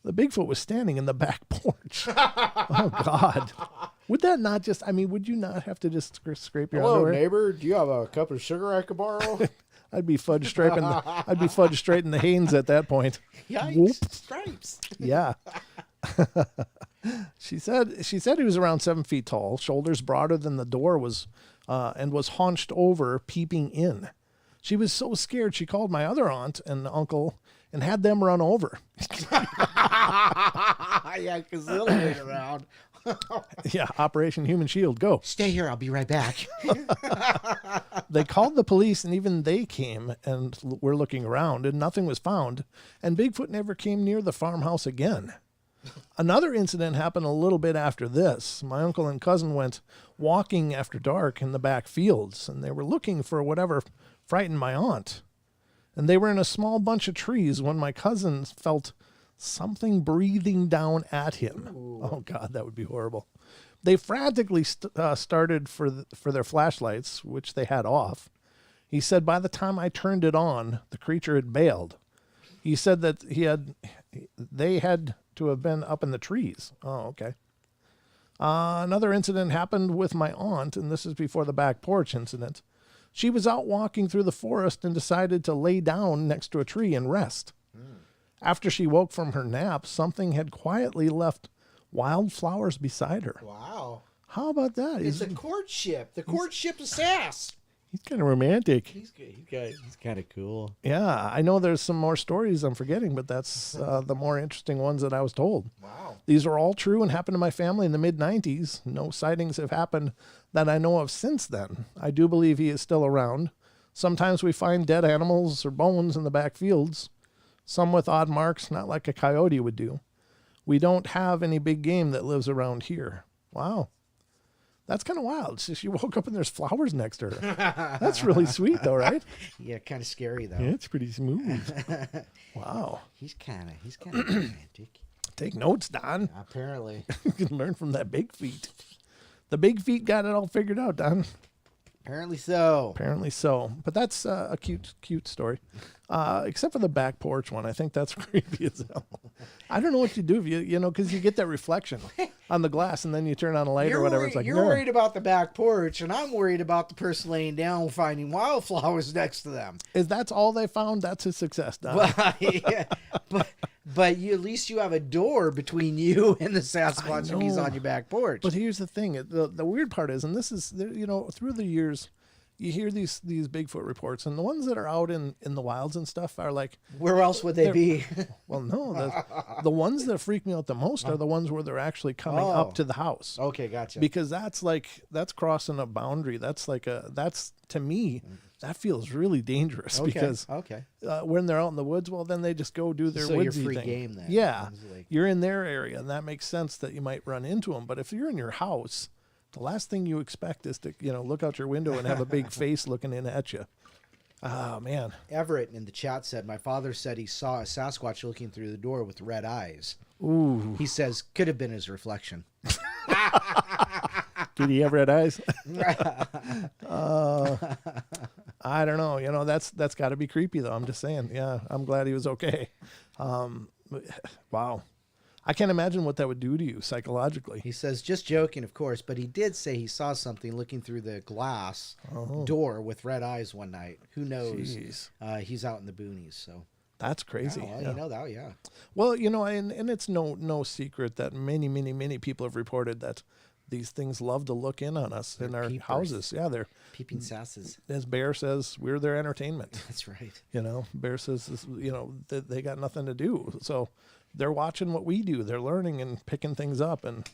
the Bigfoot was standing in the back porch. Oh, God. Would that not just, would you not have to just scrape your underwear? Hello, neighbor. Do you have a cup of sugar I could borrow? I'd be fudge straighting the Hanes at that point. Yikes. Whoop. Stripes. Yeah. She said he was around 7 feet tall, shoulders broader than the door was, and was hunched over, peeping in. She was so scared she called my other aunt and uncle and had them run over. Yeah, because they'll wait around. Yeah, Operation Human Shield, go. Stay here, I'll be right back. They called the police, and even they came and were looking around, and nothing was found, and Bigfoot never came near the farmhouse again. Another incident happened a little bit after this. My uncle and cousin went walking after dark in the back fields, and they were looking for whatever frightened my aunt. And they were in a small bunch of trees when my cousin felt something breathing down at him. Ooh. Oh, God, that would be horrible. They frantically started for their flashlights, which they had off. He said by the time I turned it on, the creature had bailed. He said that they had to have been up in the trees. Oh, okay. Another incident happened with my aunt, and this is before the back porch incident. She was out walking through the forest and decided to lay down next to a tree and rest. After she woke from her nap, something had quietly left wildflowers beside her. Wow. How about that? It's a courtship. The courtship of sass. He's kind of romantic. He's good. He's kind of cool. Yeah, I know there's some more stories I'm forgetting, but that's the more interesting ones that I was told. Wow. These are all true and happened to my family in the mid-90s. No sightings have happened that I know of since then. I do believe he is still around. Sometimes we find dead animals or bones in the back fields, some with odd marks, not like a coyote would do. We don't have any big game that lives around here. Wow. That's kind of wild. She woke up and there's flowers next to her. That's really sweet, though, right? Yeah, kind of scary though. Yeah, it's pretty smooth. Wow. He's kind of romantic. Take notes, Don. Apparently. You can learn from that big feet. The big feet got it all figured out, Don. Apparently so. Apparently so. But that's a cute story. Except for the back porch one. I think that's creepy as hell. I don't know what you do if you know, because you get that reflection on the glass and then you turn on a light or whatever. It's like, you're worried about the back porch, and I'm worried about the person laying down finding wildflowers next to them. Is that's all they found? That's a success, Don. Well, yeah, but at least you have a door between you and the Sasquatch if he's on your back porch. But here's the thing. The weird part is, and this is, through the years, you hear these Bigfoot reports, and the ones that are out in the wilds and stuff are like... Where else would they be? Well, no. The ones that freak me out the most are the ones where they're actually coming up to the house. Okay, gotcha. Because that's crossing a boundary. That's to me, that feels really dangerous. Okay, because when they're out in the woods, well, then they just go do their woodsy you're free thing. game then. Yeah, you're in their area, and that makes sense that you might run into them. But if you're in your house... The last thing you expect is to, look out your window and have a big face looking in at you. Oh, man. Everett in the chat said, my father said he saw a Sasquatch looking through the door with red eyes. Ooh. He says, could have been his reflection. Did he have red eyes? I don't know. That's got to be creepy, though. I'm just saying. Yeah, I'm glad he was okay. Wow. I can't imagine what that would do to you psychologically. He says, just joking, of course, but he did say he saw something looking through the glass door with red eyes one night. Who knows? He's out in the boonies, so. That's crazy. Yeah, well, you know that, yeah. Well, and it's no secret that many people have reported that these things love to look in on us in our houses. Yeah, they're peeping sasses. As Bear says, we're their entertainment. That's right. Bear says, they got nothing to do. So they're watching what we do. They're learning and picking things up. And,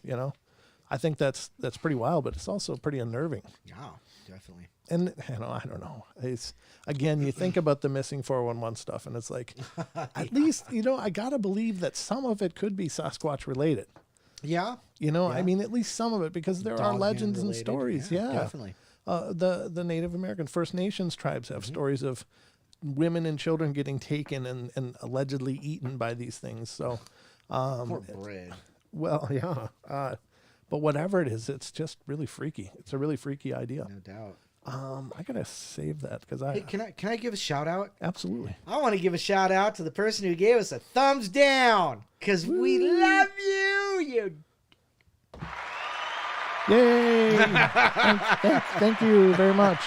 I think that's pretty wild, but it's also pretty unnerving. Yeah, definitely. And, I don't know. It's, again, you think about the missing 411 stuff, and it's like, at least, I got to believe that some of it could be Sasquatch related. Yeah. I mean, at least some of it, because there are legends and stories. Yeah, definitely. The Native American First Nations tribes have stories of women and children getting taken and allegedly eaten by these things. So, poor bread. Well, yeah. But whatever it is, it's just really freaky. It's a really freaky idea. No doubt. I gotta save that because Hey, can I give a shout out? Absolutely. I want to give a shout out to the person who gave us a thumbs down because we love you. Yay! thank you very much.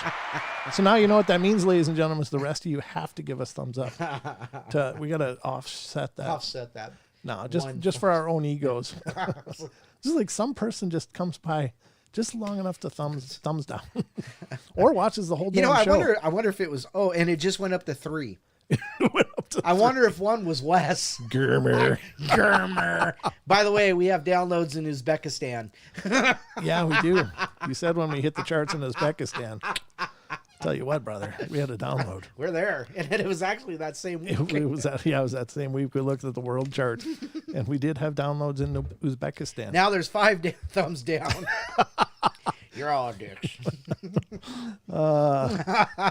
So now you know what that means, ladies and gentlemen. Is the rest of you have to give us thumbs up. We gotta offset that. No, just for our own egos. Just like some person just comes by just long enough to thumbs down, or watches the whole damn show. I wonder if it was. Oh, and it just went up to 3. I wonder if one was Wes. Germer. By the way, we have downloads in Uzbekistan. Yeah, we do. You said when we hit the charts in Uzbekistan. Tell you what, brother, we had a download. We're there, and it was actually that same week. It was that same week we looked at the world chart, and we did have downloads in Uzbekistan. Now there's 5 thumbs down. You're all dicks.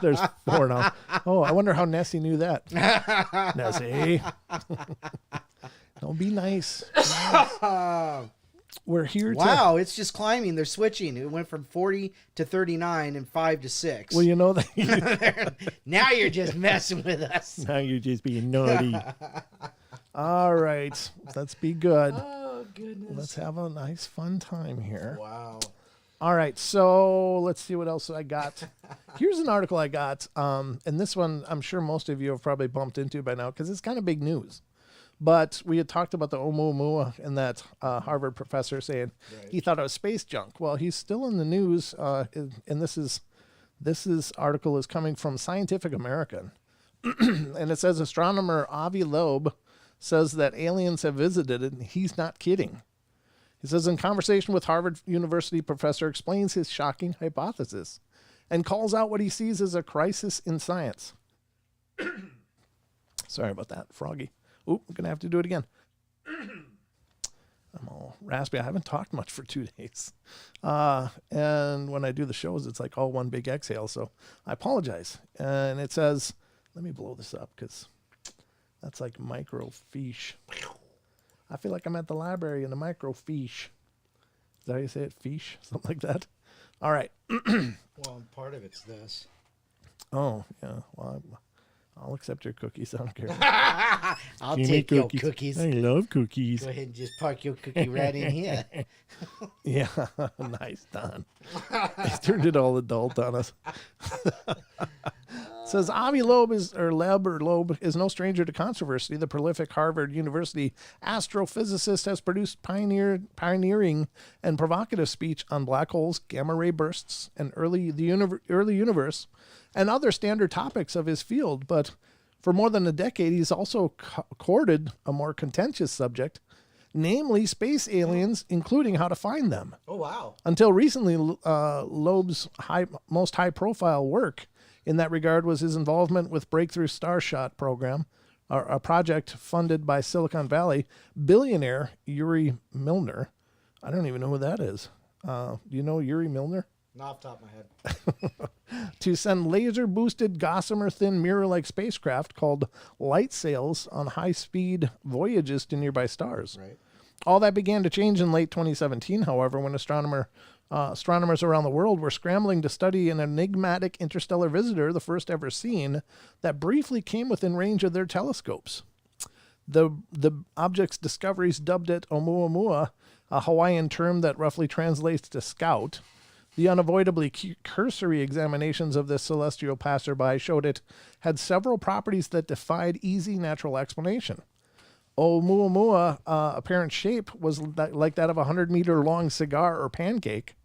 There's 4 now. Oh, I wonder how Nessie knew that. Nessie, don't be nice. We're here. Wow, it's just climbing. They're switching. It went from 40 to 39 and 5 to 6. Well, you know that. Now you're just messing with us. Now you're just being naughty. All right, let's be good. Oh goodness. Let's have a nice, fun time here. Wow. All right, so let's see what else I got. Here's an article I got, and this one I'm sure most of you have probably bumped into by now because it's kind of big news. But we had talked about the Oumuamua and that Harvard professor saying he thought it was space junk. Well, he's still in the news, and this article is coming from Scientific American. And it says astronomer Avi Loeb says that aliens have visited, and he's not kidding. He says, in conversation with Harvard University professor, explains his shocking hypothesis and calls out what he sees as a crisis in science. Sorry about that, Froggy. Oop, I'm going to have to do it again. I'm all raspy. I haven't talked much for 2 days. And when I do the shows, it's like all one big exhale. So I apologize. And it says, let me blow this up because that's like microfiche. I feel like I'm at the library in a microfiche. Is that how you say it? Fiche? Something like that? All right. Well, part of it's this. Oh, yeah. Well, I'll accept your cookies. I don't care. I'll take your cookies. I love cookies. Go ahead and just park your cookie right in here. Yeah, nice, Don. He's turned it all adult on us. It says Avi Loeb Loeb is no stranger to controversy. The prolific Harvard University astrophysicist has produced pioneering and provocative speech on black holes, gamma ray bursts, and early universe, and other standard topics of his field. But for more than a decade, he's also courted a more contentious subject, namely space aliens, including how to find them. Oh, wow. Until recently, Loeb's most high-profile work in that regard was his involvement with Breakthrough Starshot program, a project funded by Silicon Valley billionaire Yuri Milner. I don't even know who that is. Do you know Yuri Milner? Not off the top of my head. To send laser-boosted, gossamer-thin mirror-like spacecraft called light sails on high-speed voyages to nearby stars. Right. All that began to change in late 2017, however, when astronomers around the world were scrambling to study an enigmatic interstellar visitor, the first ever seen, that briefly came within range of their telescopes. The object's discoveries dubbed it Oumuamua, a Hawaiian term that roughly translates to scout. The unavoidably cursory examinations of this celestial passerby showed it had several properties that defied easy natural explanation. Oumuamua apparent shape was like that of a 100-meter-long cigar or pancake,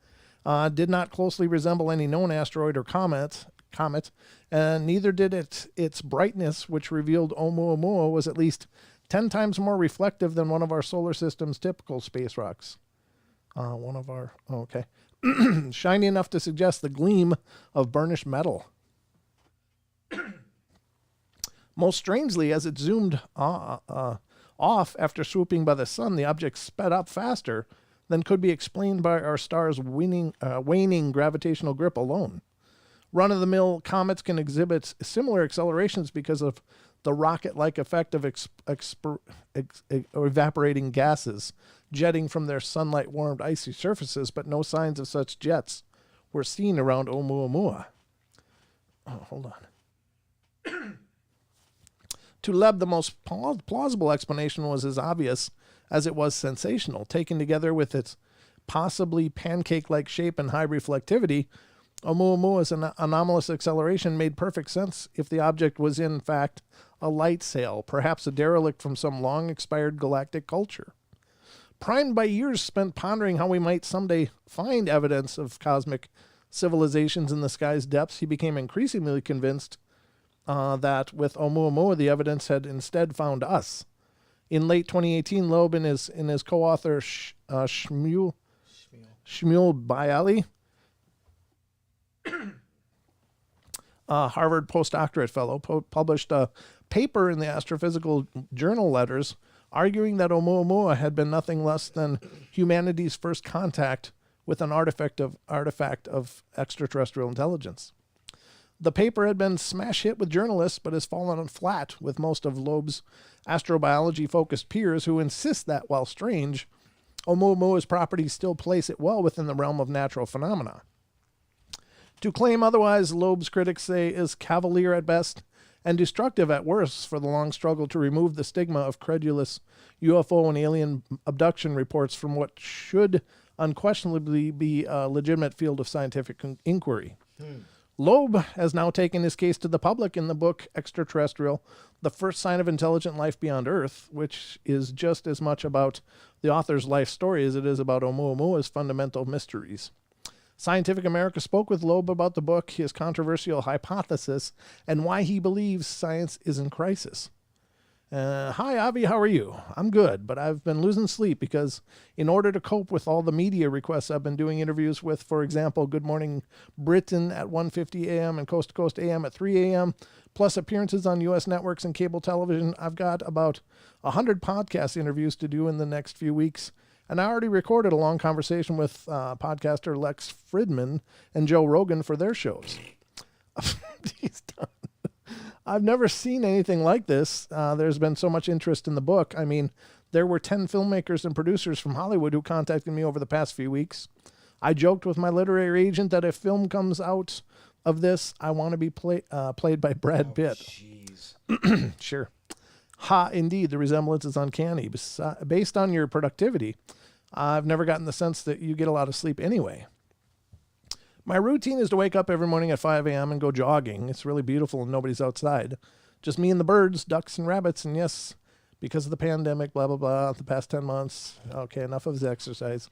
did not closely resemble any known asteroid or comet, and neither did its brightness, which revealed Oumuamua was at least 10 times more reflective than one of our solar system's typical space rocks. Shiny enough to suggest the gleam of burnished metal. Most strangely, as it zoomed off after swooping by the sun, the object sped up faster than could be explained by our star's waning gravitational grip alone. Run-of-the-mill comets can exhibit similar accelerations because of the rocket-like effect of evaporating gases jetting from their sunlight-warmed icy surfaces, but no signs of such jets were seen around Oumuamua. Oh, hold on. To Leb, the most plausible explanation was as obvious as it was sensational. Taken together with its possibly pancake-like shape and high reflectivity, Oumuamua's anomalous acceleration made perfect sense if the object was in fact a light sail, perhaps a derelict from some long-expired galactic culture. Primed by years spent pondering how we might someday find evidence of cosmic civilizations in the sky's depths, he became increasingly convinced that with Oumuamua, the evidence had instead found us. In late 2018, Loeb and his co-author Shmuel Bayali, Harvard postdoctorate fellow, published a paper in the Astrophysical Journal Letters arguing that Oumuamua had been nothing less than humanity's first contact with an artifact of extraterrestrial intelligence. The paper had been smash hit with journalists, but has fallen flat with most of Loeb's astrobiology-focused peers who insist that, while strange, Oumuamua's properties still place it well within the realm of natural phenomena. To claim otherwise, Loeb's critics say, is cavalier at best and destructive at worst for the long struggle to remove the stigma of credulous UFO and alien abduction reports from what should unquestionably be a legitimate field of scientific inquiry. Loeb has now taken his case to the public in the book Extraterrestrial, The First Sign of Intelligent Life Beyond Earth, which is just as much about the author's life story as it is about Oumuamua fundamental mysteries. Scientific America spoke with Loeb about the book, his controversial hypothesis, and why he believes science is in crisis. Hi, Avi, how are you? I'm good, but I've been losing sleep because in order to cope with all the media requests, I've been doing interviews with, for example, Good Morning Britain at 1:50 a.m. and Coast to Coast AM at 3 a.m., plus appearances on U.S. networks and cable television. I've got about 100 podcast interviews to do in the next few weeks, and I already recorded a long conversation with podcaster Lex Fridman and Joe Rogan for their shows. He's done. I've never seen anything like this. There's been so much interest in the book. I mean, there were 10 filmmakers and producers from Hollywood who contacted me over the past few weeks. I joked with my literary agent that if film comes out of this, I want to be played by Brad Pitt. Jeez. Sure. Ha, indeed, the resemblance is uncanny. Based on your productivity, I've never gotten the sense that you get a lot of sleep anyway. My routine is to wake up every morning at 5 a.m. and go jogging. It's really beautiful and nobody's outside. Just me and the birds, ducks and rabbits. And yes, because of the pandemic, blah, blah, blah, the past 10 months. Okay, enough of his exercise.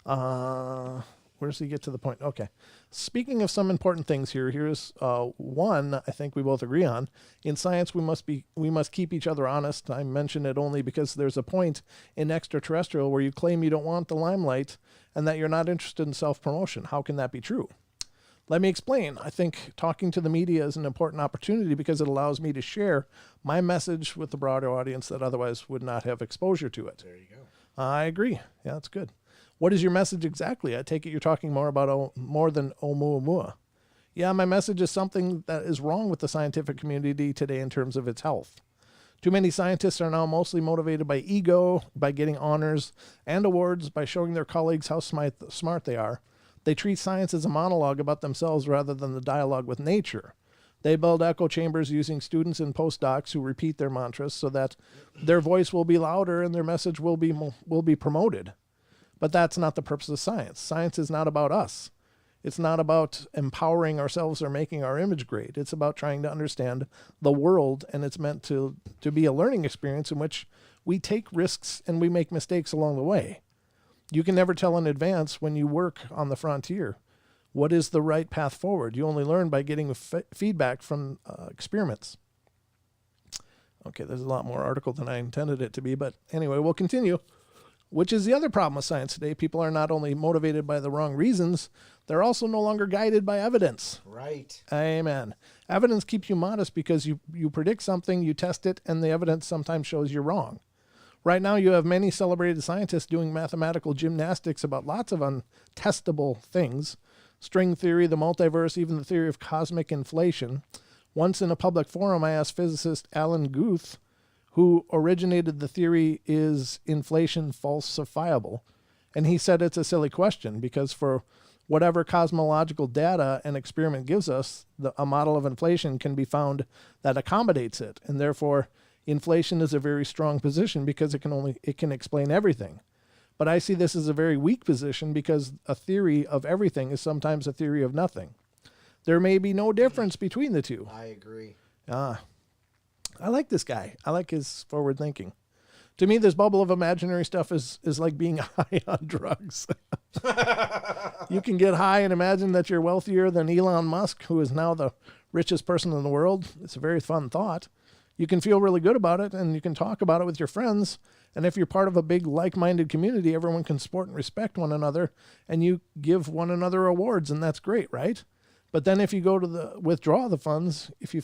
Where does he get to the point? Okay. Speaking of some important things here, here's one I think we both agree on. In science, we must keep each other honest. I mention it only because there's a point in extraterrestrial where you claim you don't want the limelight and that you're not interested in self-promotion. How can that be true? Let me explain. I think talking to the media is an important opportunity because it allows me to share my message with the broader audience that otherwise would not have exposure to it. There you go. I agree. Yeah, that's good. What is your message exactly? I take it you're talking more about more than Oumuamua. Yeah, my message is something that is wrong with the scientific community today in terms of its health. Too many scientists are now mostly motivated by ego, by getting honors and awards, by showing their colleagues how smart they are. They treat science as a monologue about themselves rather than the dialogue with nature. They build echo chambers using students and postdocs who repeat their mantras so that their voice will be louder and their message will be promoted. But that's not the purpose of science. Science is not about us. It's not about empowering ourselves or making our image great. It's about trying to understand the world, and it's meant to be a learning experience in which we take risks and we make mistakes along the way. You can never tell in advance when you work on the frontier what is the right path forward. You only learn by getting feedback from experiments. Okay, there's a lot more article than I intended it to be, but anyway, we'll continue. Which is the other problem with science today. People are not only motivated by the wrong reasons, they're also no longer guided by evidence. Right. Amen. Evidence keeps you modest because you predict something, you test it, and the evidence sometimes shows you're wrong. Right now, you have many celebrated scientists doing mathematical gymnastics about lots of untestable things. String theory, the multiverse, even the theory of cosmic inflation. Once in a public forum, I asked physicist Alan Guth, who originated the theory, is inflation falsifiable? And he said it's a silly question because for whatever cosmological data an experiment gives us, a model of inflation can be found that accommodates it. And therefore, inflation is a very strong position because it can explain everything. But I see this as a very weak position because a theory of everything is sometimes a theory of nothing. There may be no difference between the two. I agree. I like this guy. I like his forward thinking. To me, this bubble of imaginary stuff is like being high on drugs. You can get high and imagine that you're wealthier than Elon Musk, who is now the richest person in the world. It's a very fun thought. You can feel really good about it, and you can talk about it with your friends. And if you're part of a big like-minded community, everyone can support and respect one another, and you give one another awards, and that's great, right? But then if you go to withdraw the funds, if you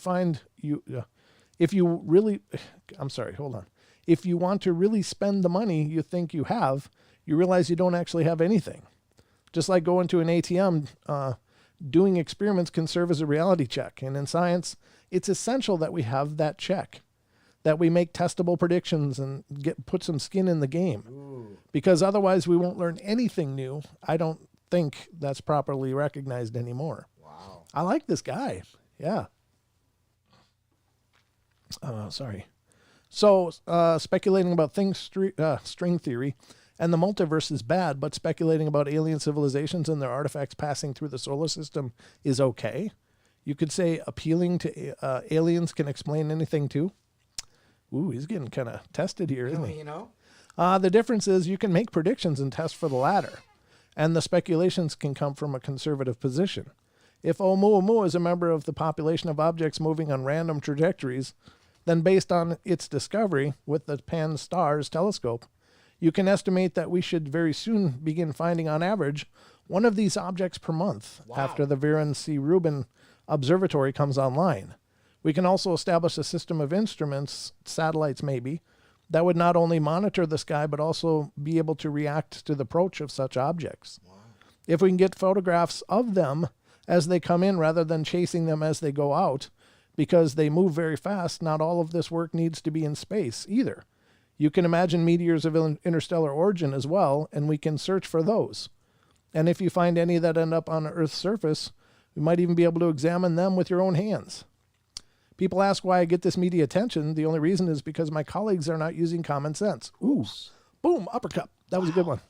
want to really spend the money you think you have, you realize you don't actually have anything. Just like going to an ATM, doing experiments can serve as a reality check. And in science, it's essential that we have that check, that we make testable predictions and put some skin in the game. Ooh. Because otherwise we won't learn anything new. I don't think that's properly recognized anymore. Wow. I like this guy. Yeah. Sorry. So, speculating about string theory and the multiverse is bad, but speculating about alien civilizations and their artifacts passing through the solar system is okay. You could say appealing to aliens can explain anything too. Ooh, he's getting kind of tested here, isn't he? You know? The difference is you can make predictions and test for the latter, and the speculations can come from a conservative position. If Oumuamua is a member of the population of objects moving on random trajectories, then based on its discovery with the Pan-STARRS telescope, you can estimate that we should very soon begin finding, on average, one of these objects per month after the Viren C. Rubin Observatory comes online. We can also establish a system of instruments, satellites maybe, that would not only monitor the sky but also be able to react to the approach of such objects. Wow. If we can get photographs of them as they come in rather than chasing them as they go out, because they move very fast, not all of this work needs to be in space either. You can imagine meteors of interstellar origin as well, and we can search for those. And if you find any that end up on Earth's surface, we might even be able to examine them with your own hands. People ask why I get this media attention. The only reason is because my colleagues are not using common sense. Ooh, boom, uppercut. That was a good one.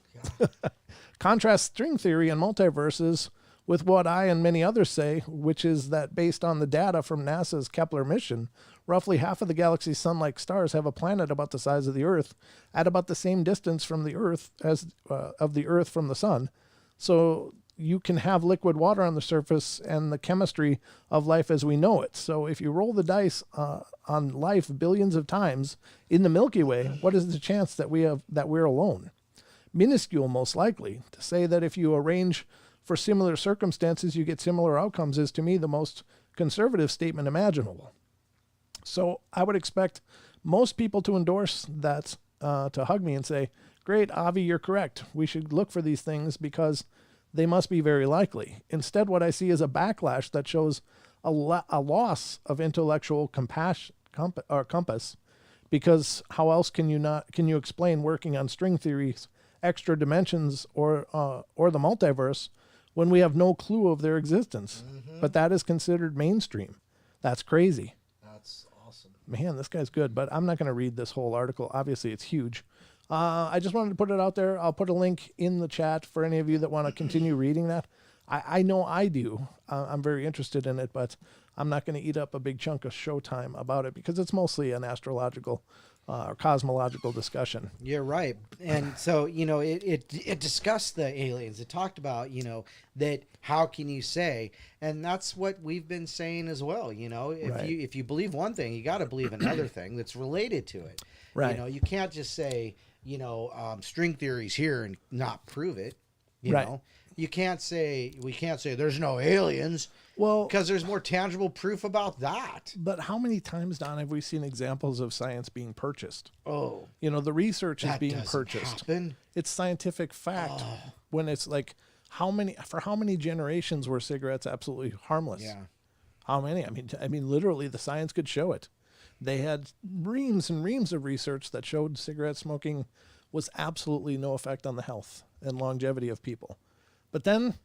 Contrast string theory and multiverses with what I and many others say, which is that based on the data from NASA's Kepler mission, roughly half of the galaxy's sun-like stars have a planet about the size of the Earth at about the same distance from the Earth as of the Earth from the sun. So you can have liquid water on the surface and the chemistry of life as we know it. So if you roll the dice on life billions of times in the Milky Way, what is the chance that we're alone? Minuscule, most likely. To say that if you arrange for similar circumstances, you get similar outcomes is, to me, the most conservative statement imaginable. So I would expect most people to endorse that, to hug me and say, great, Avi, you're correct. We should look for these things because they must be very likely. Instead, what I see is a backlash that shows a loss of intellectual compass, because how else can you explain working on string theories, extra dimensions, or the multiverse when we have no clue of their existence? Mm-hmm. But that is considered mainstream. That's crazy. That's awesome. Man, this guy's good, but I'm not going to read this whole article. Obviously, it's huge. I just wanted to put it out there. I'll put a link in the chat for any of you that want to continue reading that. I know I do. I'm very interested in it, but I'm not going to eat up a big chunk of showtime about it because it's mostly an astrological or cosmological discussion. You're right. And so, it discussed the aliens. It talked about, that how can you say, and that's what we've been saying as well. If you believe one thing, you got to believe another thing that's related to it. Right. You can't just say, string theory's here and not prove it. You know, we can't say there's no aliens. Well, because there's more tangible proof about that. But how many times, Don, have we seen examples of science being purchased? Oh, the research is being purchased. Happen. It's scientific fact. When it's like, how many generations were cigarettes absolutely harmless? Yeah. How many? I mean, literally, the science could show it. They had reams and reams of research that showed cigarette smoking was absolutely no effect on the health and longevity of people. But then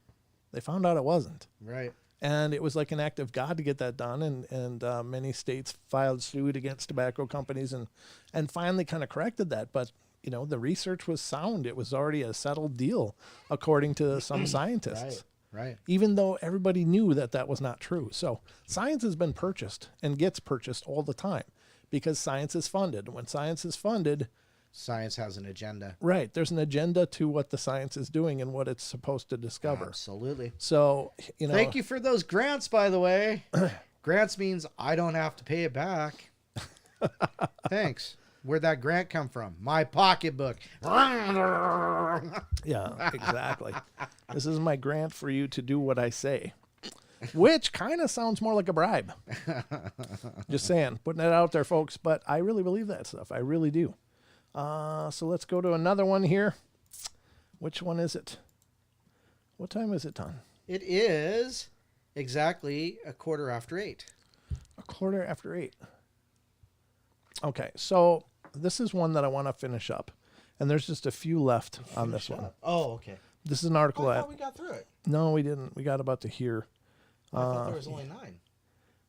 they found out it wasn't. Right. And it was like an act of God to get that done. And many states filed suit against tobacco companies and finally kind of corrected that. But, the research was sound. It was already a settled deal, according to some scientists. Right. Even though everybody knew that was not true. So science has been purchased and gets purchased all the time because science is funded. When science is funded, science has an agenda. Right. There's an agenda to what the science is doing and what it's supposed to discover. Absolutely. So, Thank you for those grants, by the way. Grants means I don't have to pay it back. Thanks. Where'd that grant come from? My pocketbook. Yeah, exactly. This is my grant for you to do what I say, which kind of sounds more like a bribe. Just saying, putting it out there, folks. But I really believe that stuff. I really do. So let's go to another one here. Which one is it? What time is it, Don? It is exactly 8:15. 8:15. Okay, so this is one that I want to finish up, and there's just a few left on this one. Oh, okay. This is an article. I thought we got through it. No, we didn't. We got about to here. I thought there was only 9.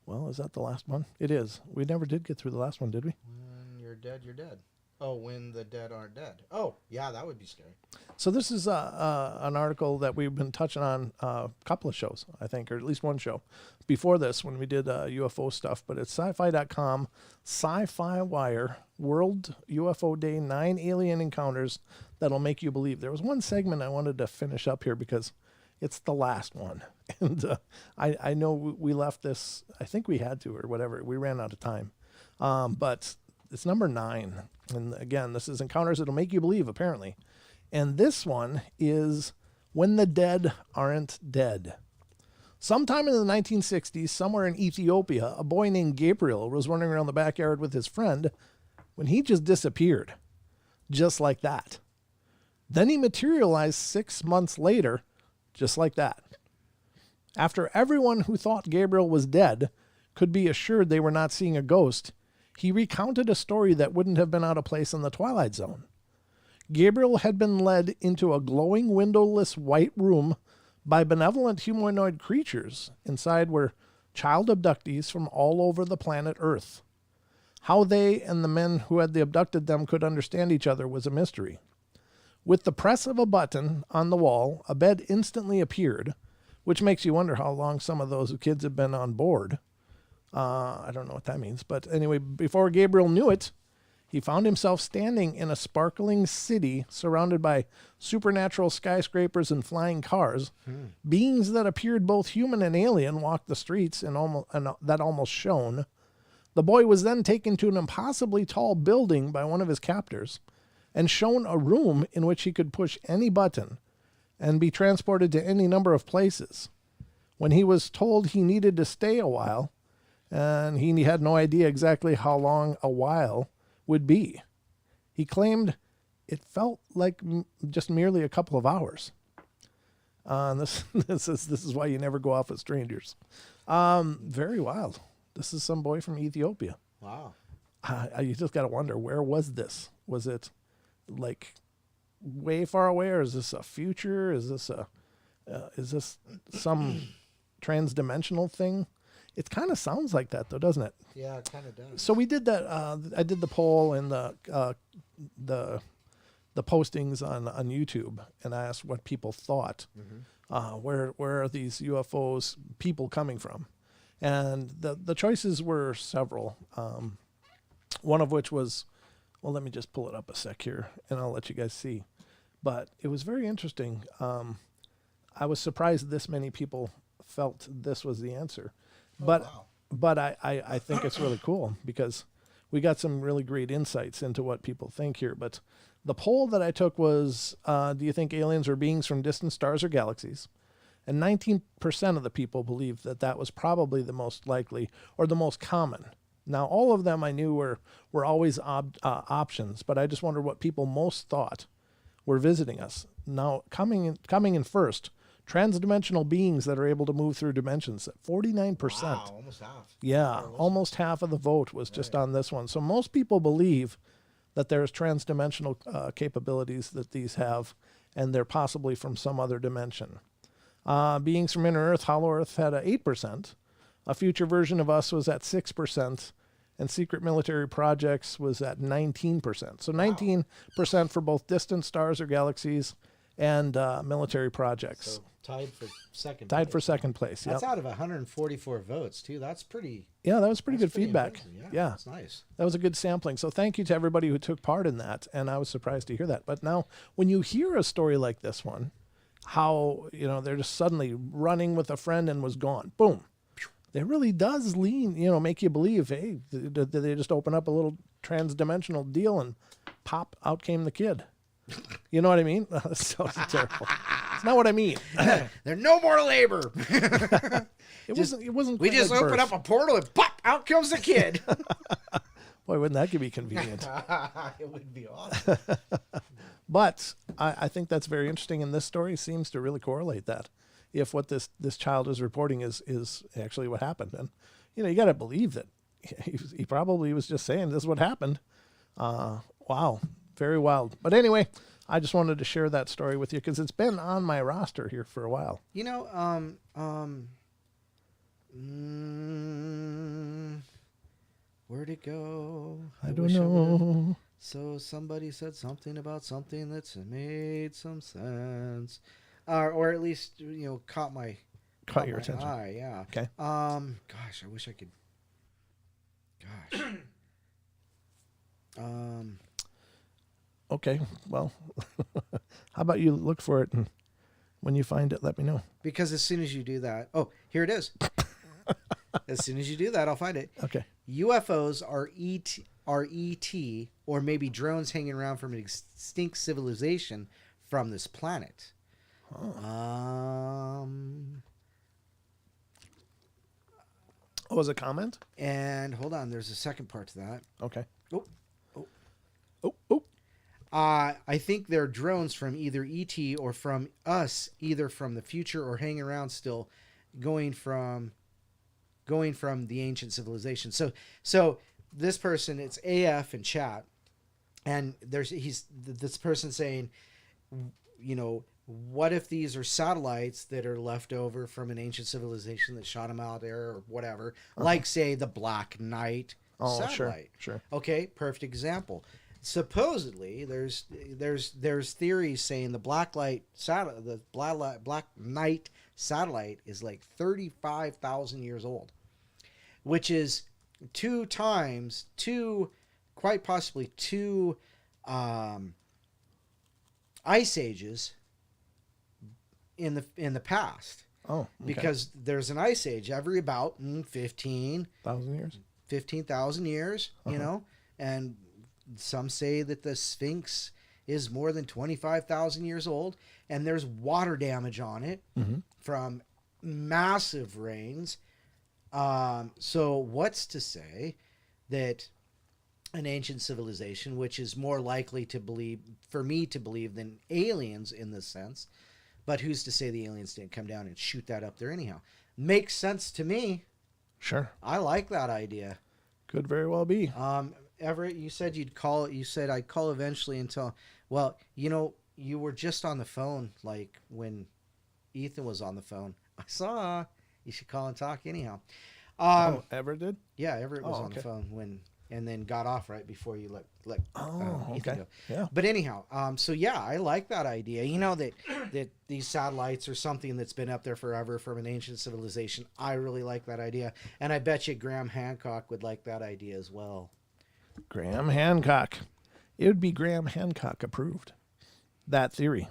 Well, is that the last one? It is. We never did get through the last one, did we? When you're dead, you're dead. Oh, when the dead aren't dead. Oh, yeah, that would be scary. So this is an article that we've been touching on a couple of shows, I think, or at least one show before this when we did UFO stuff. But it's sci-fi.com, Sci-Fi Wire, World UFO Day, 9 alien encounters that'll make you believe. There was one segment I wanted to finish up here because it's the last one. And I know we left this, I think we had to or whatever. We ran out of time. But it's number 9. And again, this is encounters that'll make you believe, apparently. And this one is When the Dead Aren't Dead. Sometime in the 1960s, somewhere in Ethiopia, a boy named Gabriel was running around the backyard with his friend when he just disappeared. Just like that. Then he materialized 6 months later, just like that. After everyone who thought Gabriel was dead could be assured they were not seeing a ghost, he recounted a story that wouldn't have been out of place in the Twilight Zone. Gabriel had been led into a glowing windowless white room by benevolent humanoid creatures. Inside were child abductees from all over the planet Earth. How they and the men who had abducted them could understand each other was a mystery. With the press of a button on the wall, a bed instantly appeared, which makes you wonder how long some of those kids have been on board. I don't know what that means. But anyway, before Gabriel knew it, he found himself standing in a sparkling city surrounded by supernatural skyscrapers and flying cars. Beings that appeared both human and alien walked the streets and that almost shone. The boy was then taken to an impossibly tall building by one of his captors and shown a room in which he could push any button and be transported to any number of places. When he was told he needed to stay a while, and he had no idea exactly how long a while would be, he claimed it felt like just merely a couple of hours. And this is why you never go off with strangers. Very wild. This is some boy from Ethiopia. Wow. You just got to wonder, where was this? Was it like way far away, or is this a future? Is this some transdimensional thing? It kind of sounds like that, though, doesn't it? Yeah, it kind of does. So we did that. I did the poll and the postings on YouTube, and I asked what people thought. Where are these UFOs people coming from? And the choices were several. One of which was, well, let me just pull it up a sec here, and I'll let you guys see. But it was very interesting. I was surprised this many people felt this was the answer. But I think it's really cool because we got some really great insights into what people think here. But the poll that I took was, do you think aliens are beings from distant stars or galaxies? And 19% of the people believed that was probably the most likely or the most common. Now, all of them I knew were always options, but I just wondered what people most thought were visiting us. Now, coming in first, transdimensional beings that are able to move through dimensions, 49%. Wow, almost half. Yeah, almost half of the vote was just on this one. So most people believe that there's transdimensional capabilities that these have, and they're possibly from some other dimension. Beings from inner Earth, Hollow Earth had 8%. A future version of us was at 6%, and secret military projects was at 19%. So 19% for both distant stars or galaxies and military projects. So tied for second. Tied for second place. That's out of 144 votes too. That's pretty. Yeah, that was pretty good feedback. Yeah, that's nice. That was a good sampling. So thank you to everybody who took part in that, and I was surprised to hear that. But now, when you hear a story like this one, how they're just suddenly running with a friend and was gone, boom. It really does make you believe, hey, did they just open up a little transdimensional deal and pop, out came the kid? You know what I mean? That's so terrible. It's not what I mean. There's no more labor. It wasn't. We just open up a portal and pop, out comes the kid. Boy, wouldn't that be convenient? It would be awesome. But I think that's very interesting, and this story seems to really correlate that. If what this child is reporting is actually what happened, and you got to believe that he probably was just saying this is what happened. Wow, very wild. But anyway, I just wanted to share that story with you because it's been on my roster here for a while. Where'd it go? I don't know. So somebody said something about something that's made some sense, or at least caught your attention. eye. Yeah. Okay. Gosh, I wish I could. Gosh. Okay. Well, how about you look for it, and when you find it, let me know. Because as soon as you do that, here it is. As soon as you do that, I'll find it. Okay. UFOs are ET, or maybe drones hanging around from an extinct civilization from this planet. Oh. Oh, was a comment? And hold on, there's a second part to that. Okay. Oh. I think they're drones from either ET or from us, either from the future or hanging around still, going from the ancient civilization. So this person, it's AF in chat, and this person saying, what if these are satellites that are left over from an ancient civilization that shot them out there or whatever, like say the Black Knight satellite. Sure. Okay, perfect example. Supposedly, there's theories saying the Black Knight satellite is like 35,000 years old, which is quite possibly two ice ages in the past. Oh, okay. Because there's an ice age every about 15,000 years. 15,000 years, and some say that the Sphinx is more than 25,000 years old, and there's water damage on it from massive rains. So what's to say that an ancient civilization, which is more likely for me to believe than aliens in this sense, but who's to say the aliens didn't come down and shoot that up there anyhow? Makes sense to me. Sure. I like that idea. Could very well be. Everett, you said you'd call. You said I'd call eventually until. Well, you were just on the phone, like when Ethan was on the phone. I saw. You should call and talk anyhow. Everett did? Yeah, Everett was on the phone and then got off right before you let Ethan go. Yeah. But anyhow, so yeah, I like that idea. That these satellites are something that's been up there forever from an ancient civilization. I really like that idea, and I bet you Graham Hancock would like that idea as well. Graham Hancock. It would be Graham Hancock approved. That theory.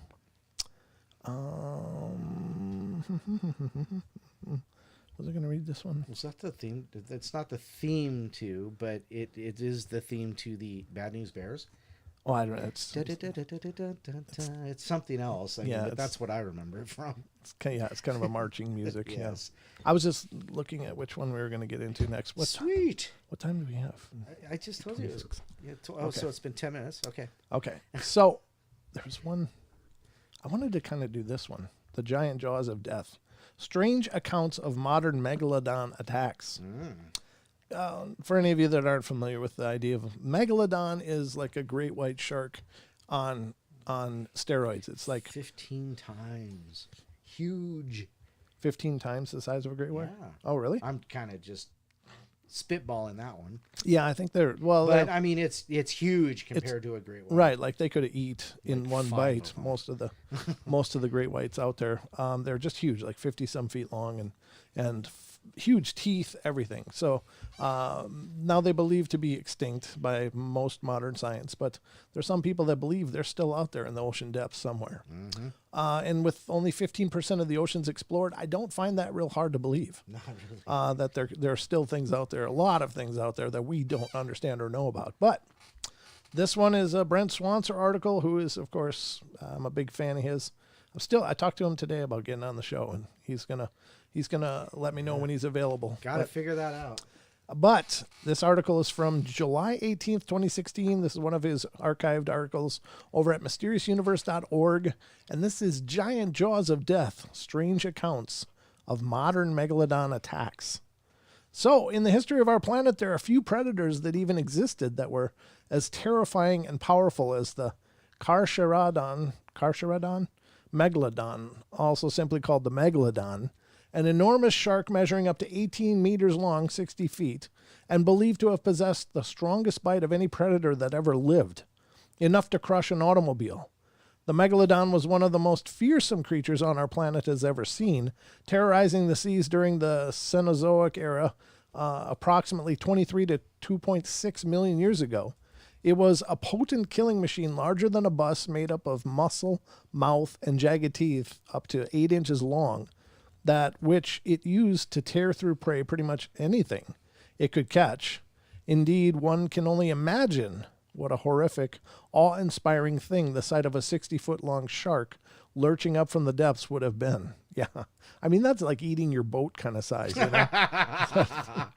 Was I going to read this one? Was that the theme? It's not the theme to, but it is the theme to the Bad News Bears. Oh, I don't know. It's something else. But that's what I remember it from. It's kind of a marching music. Yes. Yeah. I was just looking at which one we were going to get into next. Sweet. What time do we have? I just told you. So it's been 10 minutes. Okay. Okay. So there's one. I wanted to kind of do this one. The Giant Jaws of Death. Strange accounts of modern megalodon attacks. For any of you that aren't familiar with the idea of megalodon, is like a great white shark on steroids. It's like 15 times huge. 15 times the size of a great white. Yeah. Oh, really? I'm kind of just spitballing that one. Yeah, I think they're But I mean, it's huge compared to a great white. Right, like they could eat in Like one 5 bite of them. most of the great whites out there. They're just huge, like 50-some feet long, and huge teeth, everything. So now they believe to be extinct by most modern science, but there's some people that believe they're still out there in the ocean depths somewhere. And with only 15% of the oceans explored, I don't find that real hard to believe. Not really. That there are still things out there, a lot of things out there that we don't understand or know about. But this one is a Brent Swanser article, who is, of course, I'm a big fan of his. I talked to him today about getting on the show, and he's gonna let me know when he's available. Got to figure that out. But this article is from July 18th, 2016. This is one of his archived articles over at mysteriousuniverse.org. And this is Giant Jaws of Death, Strange Accounts of Modern Megalodon Attacks. So, in the history of our planet, there are a few predators that even existed that were as terrifying and powerful as the Carcharodon, Megalodon, also simply called the Megalodon, an enormous shark measuring up to 18 meters long, 60 feet, and believed to have possessed the strongest bite of any predator that ever lived, enough to crush an automobile. The Megalodon was one of the most fearsome creatures on our planet has ever seen, terrorizing the seas during the Cenozoic era, approximately 23 to 2.6 million years ago. It was a potent killing machine larger than a bus, made up of muscle, mouth, and jagged teeth up to 8 inches long, that which it used to tear through prey pretty much anything it could catch. Indeed, one can only imagine what a horrific, awe-inspiring thing the sight of a 60-foot-long shark lurching up from the depths would have been. Yeah. I mean, that's like eating your boat kind of size, you know?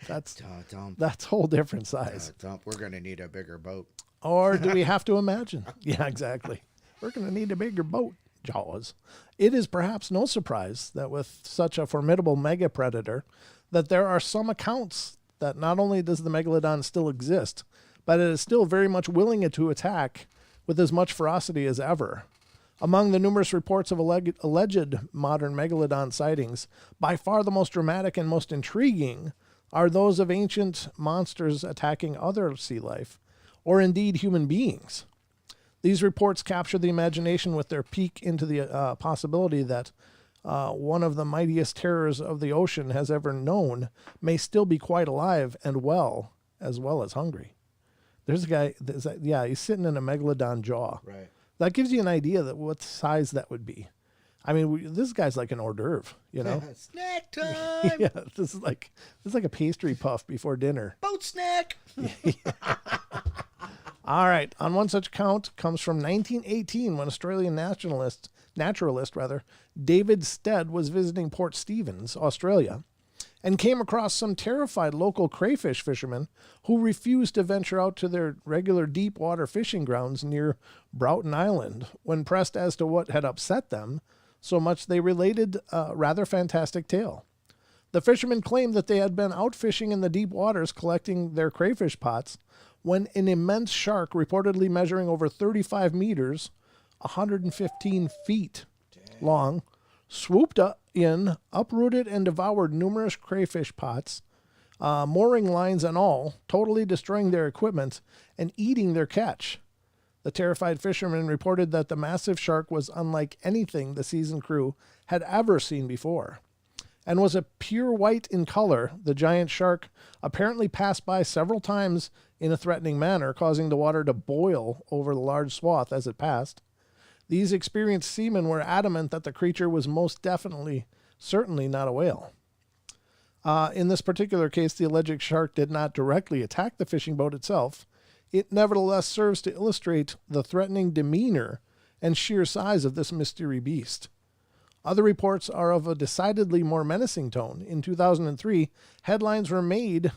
That's a whole different size. We're going to need a bigger boat. Or do we have to imagine? Yeah, exactly. We're going to need a bigger boat. Jaws. It is perhaps no surprise that with such a formidable mega predator, that there are some accounts that not only does the Megalodon still exist, but it is still very much willing to attack with as much ferocity as ever. Among the numerous reports of alleged modern Megalodon sightings, by far the most dramatic and most intriguing are those of ancient monsters attacking other sea life, or indeed human beings. These reports capture the imagination with their peek into the possibility that one of the mightiest terrors of the ocean has ever known may still be quite alive and well as hungry. There's a guy, he's sitting in a Megalodon jaw. Right. That gives you an idea that what size that would be. I mean, this guy's like an hors d'oeuvre, you know? Snack time! Yeah, this is like a pastry puff before dinner. Boat snack! All right. On one such account comes from 1918 when Australian naturalist David Stead was visiting Port Stephens, Australia, and came across some terrified local crayfish fishermen who refused to venture out to their regular deep water fishing grounds near Broughton Island. When pressed as to what had upset them so much, they related a rather fantastic tale. The fishermen claimed that they had been out fishing in the deep waters collecting their crayfish pots when an immense shark, reportedly measuring over 35 meters, 115 feet long, swooped in, uprooted and devoured numerous crayfish pots, mooring lines and all, totally destroying their equipment and eating their catch. The terrified fishermen reported that the massive shark was unlike anything the seasoned crew had ever seen before, and was a pure white in color. The giant shark apparently passed by several times in a threatening manner, causing the water to boil over the large swath as it passed. These experienced seamen were adamant that the creature was most certainly not a whale. In this particular case, the alleged shark did not directly attack the fishing boat itself. It nevertheless serves to illustrate the threatening demeanor and sheer size of this mystery beast. Other reports are of a decidedly more menacing tone. In 2003, headlines were made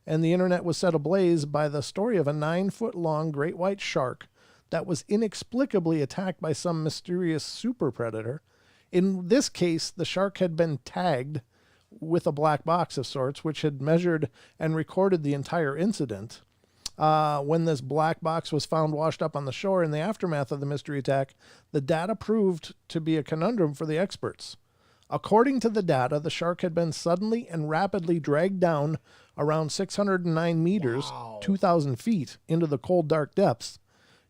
and the internet was set ablaze by the story of a 9-foot-long great white shark that was inexplicably attacked by some mysterious super predator. In this case, the shark had been tagged with a black box of sorts, which had measured and recorded the entire incident. When this black box was found washed up on the shore in the aftermath of the mystery attack, the data proved to be a conundrum for the experts. According to the data, the shark had been suddenly and rapidly dragged down around 609 meters, 2,000 feet, into the cold, dark depths.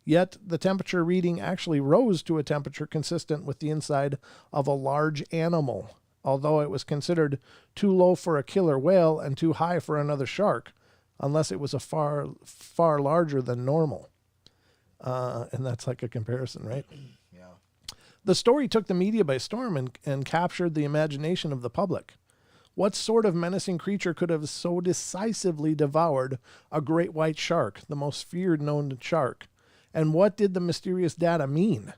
Yet the temperature reading actually rose to a temperature consistent with the inside of a large animal, although it was considered too low for a killer whale and too high for another shark, unless it was a far, far larger than normal. And that's like a comparison, right? Yeah. The story took the media by storm and captured the imagination of the public. What sort of menacing creature could have so decisively devoured a great white shark, the most feared known shark? And what did the mysterious data mean?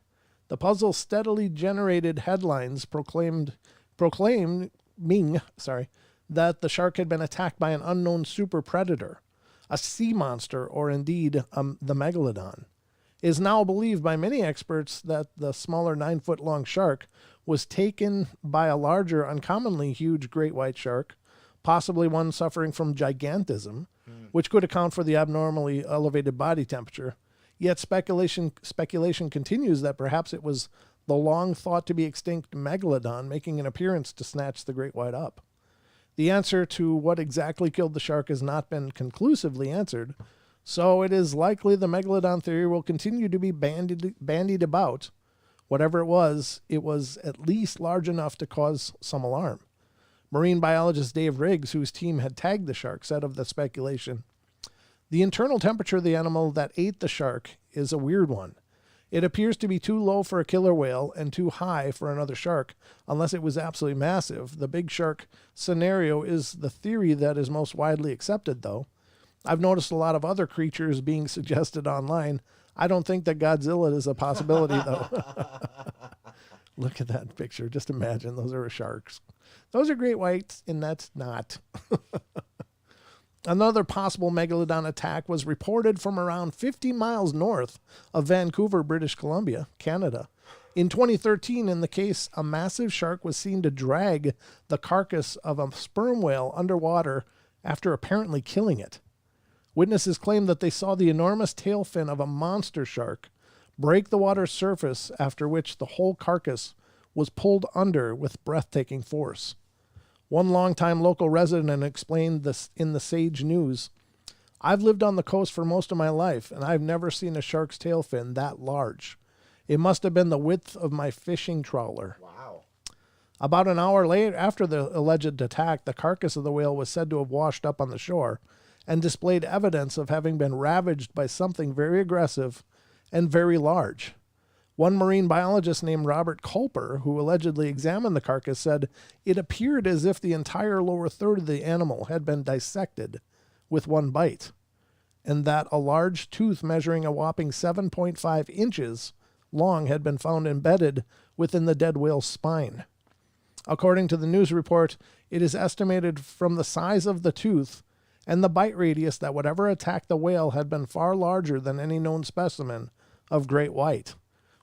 The puzzle steadily generated headlines proclaiming that the shark had been attacked by an unknown super predator, a sea monster, or indeed the Megalodon. It is now believed by many experts that the smaller 9-foot-long shark was taken by a larger, uncommonly huge great white shark, possibly one suffering from gigantism, which could account for the abnormally elevated body temperature. Yet speculation continues that perhaps it was the long thought to be extinct Megalodon making an appearance to snatch the great white up. The answer to what exactly killed the shark has not been conclusively answered, so it is likely the Megalodon theory will continue to be bandied about. Whatever it was at least large enough to cause some alarm. Marine biologist Dave Riggs, whose team had tagged the shark, said of the speculation, "The internal temperature of the animal that ate the shark is a weird one. It appears to be too low for a killer whale and too high for another shark, unless it was absolutely massive. The big shark scenario is the theory that is most widely accepted, though. I've noticed a lot of other creatures being suggested online. I don't think that Godzilla is a possibility, though." Look at that picture. Just imagine those are sharks. Those are great whites, and that's not. Another possible Megalodon attack was reported from around 50 miles north of Vancouver, British Columbia, Canada. In 2013, in the case, a massive shark was seen to drag the carcass of a sperm whale underwater after apparently killing it. Witnesses claimed that they saw the enormous tail fin of a monster shark break the water's surface, after which the whole carcass was pulled under with breathtaking force. One longtime local resident explained this in the Sage News, "I've lived on the coast for most of my life, and I've never seen a shark's tail fin that large. It must have been the width of my fishing trawler." Wow. About an hour later, after the alleged attack, the carcass of the whale was said to have washed up on the shore and displayed evidence of having been ravaged by something very aggressive and very large. One marine biologist named Robert Culper, who allegedly examined the carcass, said it appeared as if the entire lower third of the animal had been dissected with one bite, and that a large tooth measuring a whopping 7.5 inches long had been found embedded within the dead whale's spine. According to the news report, it is estimated from the size of the tooth and the bite radius that whatever attacked the whale had been far larger than any known specimen of great white,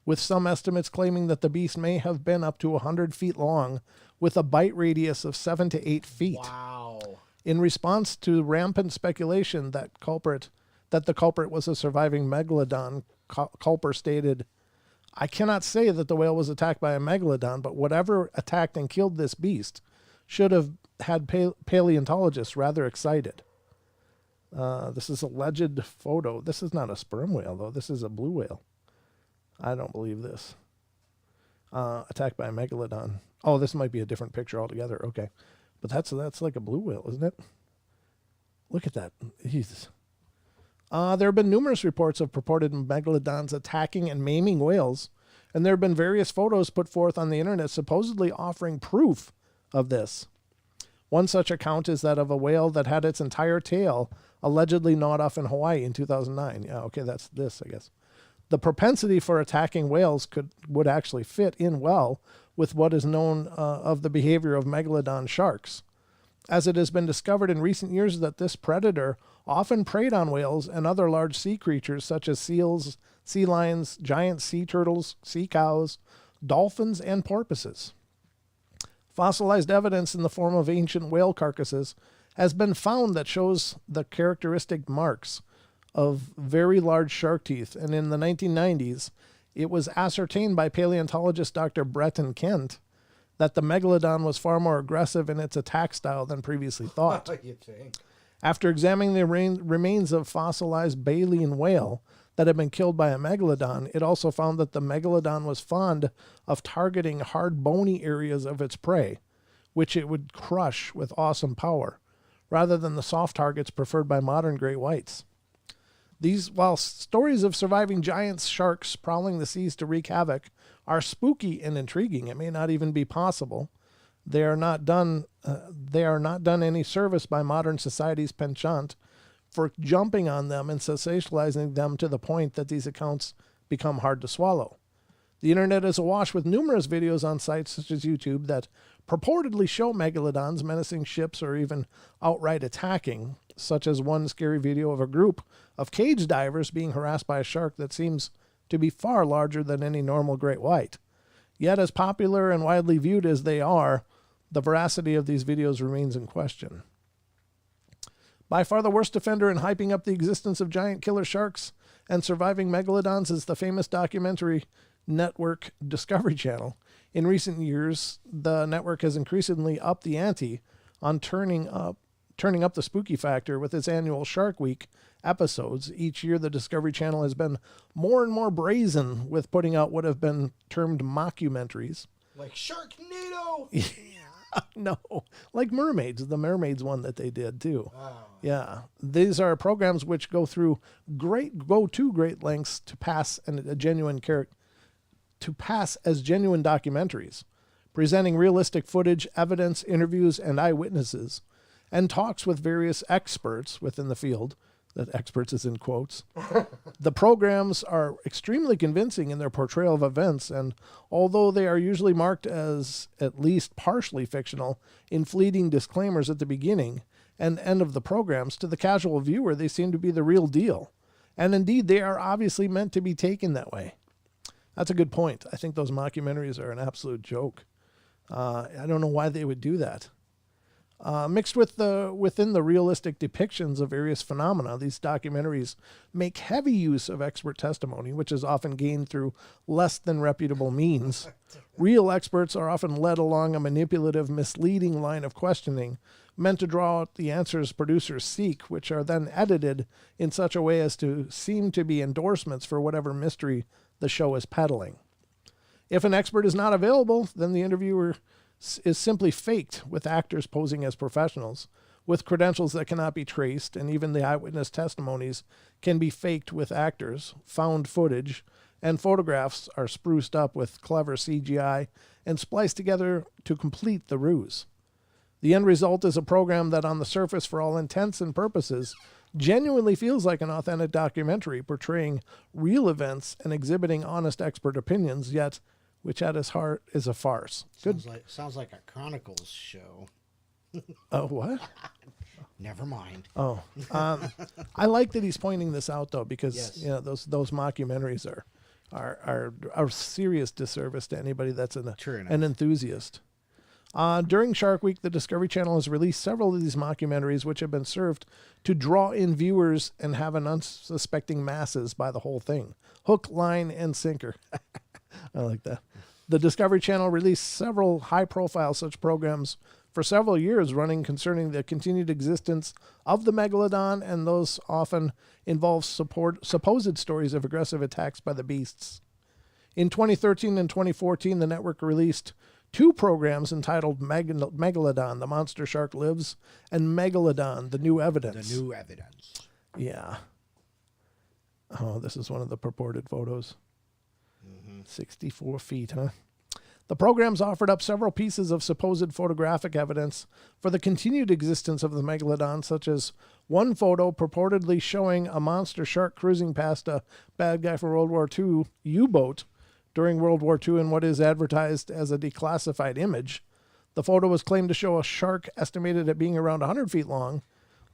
with some estimates claiming that the beast may have been up to 100 feet long, with a bite radius of 7 to 8 feet. Wow. In response to rampant speculation that the culprit was a surviving Megalodon, Culper stated, "I cannot say that the whale was attacked by a Megalodon, but whatever attacked and killed this beast should have had paleontologists rather excited." This is a alleged photo. This is not a sperm whale, though. This is a blue whale. I don't believe this. Attacked by a Megalodon. Oh, this might be a different picture altogether. Okay. But that's like a blue whale, isn't it? Look at that. Jesus. There have been numerous reports of purported Megalodons attacking and maiming whales, and there have been various photos put forth on the internet supposedly offering proof of this. One such account is that of a whale that had its entire tail allegedly gnawed off in Hawaii in 2009. Yeah, okay, that's this, I guess. The propensity for attacking whales would actually fit in well with what is known of the behavior of Megalodon sharks, as it has been discovered in recent years that this predator often preyed on whales and other large sea creatures such as seals, sea lions, giant sea turtles, sea cows, dolphins, and porpoises. Fossilized evidence in the form of ancient whale carcasses has been found that shows the characteristic marks of very large shark teeth, and in the 1990s, it was ascertained by paleontologist Dr. Breton Kent that the Megalodon was far more aggressive in its attack style than previously thought. You think? After examining the remains of fossilized baleen whale that had been killed by a Megalodon, it also found that the Megalodon was fond of targeting hard bony areas of its prey, which it would crush with awesome power, rather than the soft targets preferred by modern great whites. While stories of surviving giant sharks prowling the seas to wreak havoc are spooky and intriguing, it may not even be possible. They are not done any service by modern society's penchant for jumping on them and sensationalizing them to the point that these accounts become hard to swallow. The internet is awash with numerous videos on sites such as YouTube that purportedly show Megalodons menacing ships or even outright attacking, such as one scary video of a group of cage divers being harassed by a shark that seems to be far larger than any normal great white. Yet, as popular and widely viewed as they are, the veracity of these videos remains in question. By far the worst offender in hyping up the existence of giant killer sharks and surviving Megalodons is the famous documentary network Discovery Channel. In recent years, the network has increasingly upped the ante on turning up the spooky factor with its annual Shark Week episodes. Each year, the Discovery Channel has been more and more brazen with putting out what have been termed mockumentaries. Like Sharknado! No, like Mermaids, the Mermaids one that they did too. Oh. Yeah, these are programs which go to great lengths to pass as genuine documentaries, presenting realistic footage, evidence, interviews, and eyewitnesses, and talks with various experts within the field. That experts is in quotes. The programs are extremely convincing in their portrayal of events, and although they are usually marked as at least partially fictional in fleeting disclaimers at the beginning and end of the programs, to the casual viewer, they seem to be the real deal. And indeed, they are obviously meant to be taken that way. That's a good point. I think those mockumentaries are an absolute joke. I don't know why they would do that. Mixed within the realistic depictions of various phenomena, these documentaries make heavy use of expert testimony, which is often gained through less than reputable means. Real experts are often led along a manipulative, misleading line of questioning, meant to draw out the answers producers seek, which are then edited in such a way as to seem to be endorsements for whatever mystery the show is peddling. If an expert is not available, then the interviewer is simply faked, with actors posing as professionals, with credentials that cannot be traced, and even the eyewitness testimonies can be faked with actors. Found footage and photographs are spruced up with clever CGI and spliced together to complete the ruse. The end result is a program that, on the surface, for all intents and purposes, genuinely feels like an authentic documentary portraying real events and exhibiting honest expert opinions, yet which at its heart is a farce. Sounds like a Chronicles show. Oh, what? Never mind. Oh, I like that he's pointing this out though, because Yes. you know those mockumentaries are a serious disservice to anybody that's True enough. an enthusiast. During Shark Week, the Discovery Channel has released several of these mockumentaries, which have been served to draw in viewers and have an unsuspecting masses by the whole thing. Hook, line, and sinker. I like that. The Discovery Channel released several high-profile such programs for several years running concerning the continued existence of the Megalodon, and those often involve supposed stories of aggressive attacks by the beasts. In 2013 and 2014, the network released 2 programs entitled Megalodon, The Monster Shark Lives, and Megalodon, The New Evidence. The New Evidence. Yeah. Oh, this is one of the purported photos. 64 feet, huh? The programs offered up several pieces of supposed photographic evidence for the continued existence of the Megalodon, such as one photo purportedly showing a monster shark cruising past a bad guy for World War II U-boat during World War II in what is advertised as a declassified image. The photo was claimed to show a shark estimated at being around 100 feet long,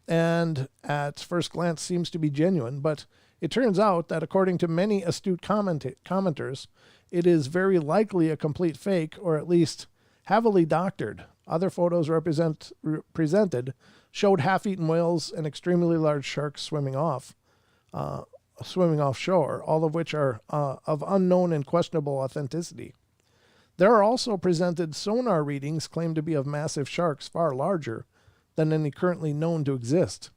and at first glance seems to be genuine, but it turns out that according to many astute commenters, it is very likely a complete fake, or at least heavily doctored. Other photos presented showed half-eaten whales and extremely large sharks swimming offshore, all of which are of unknown and questionable authenticity. There are also presented sonar readings claimed to be of massive sharks far larger than any currently known to exist.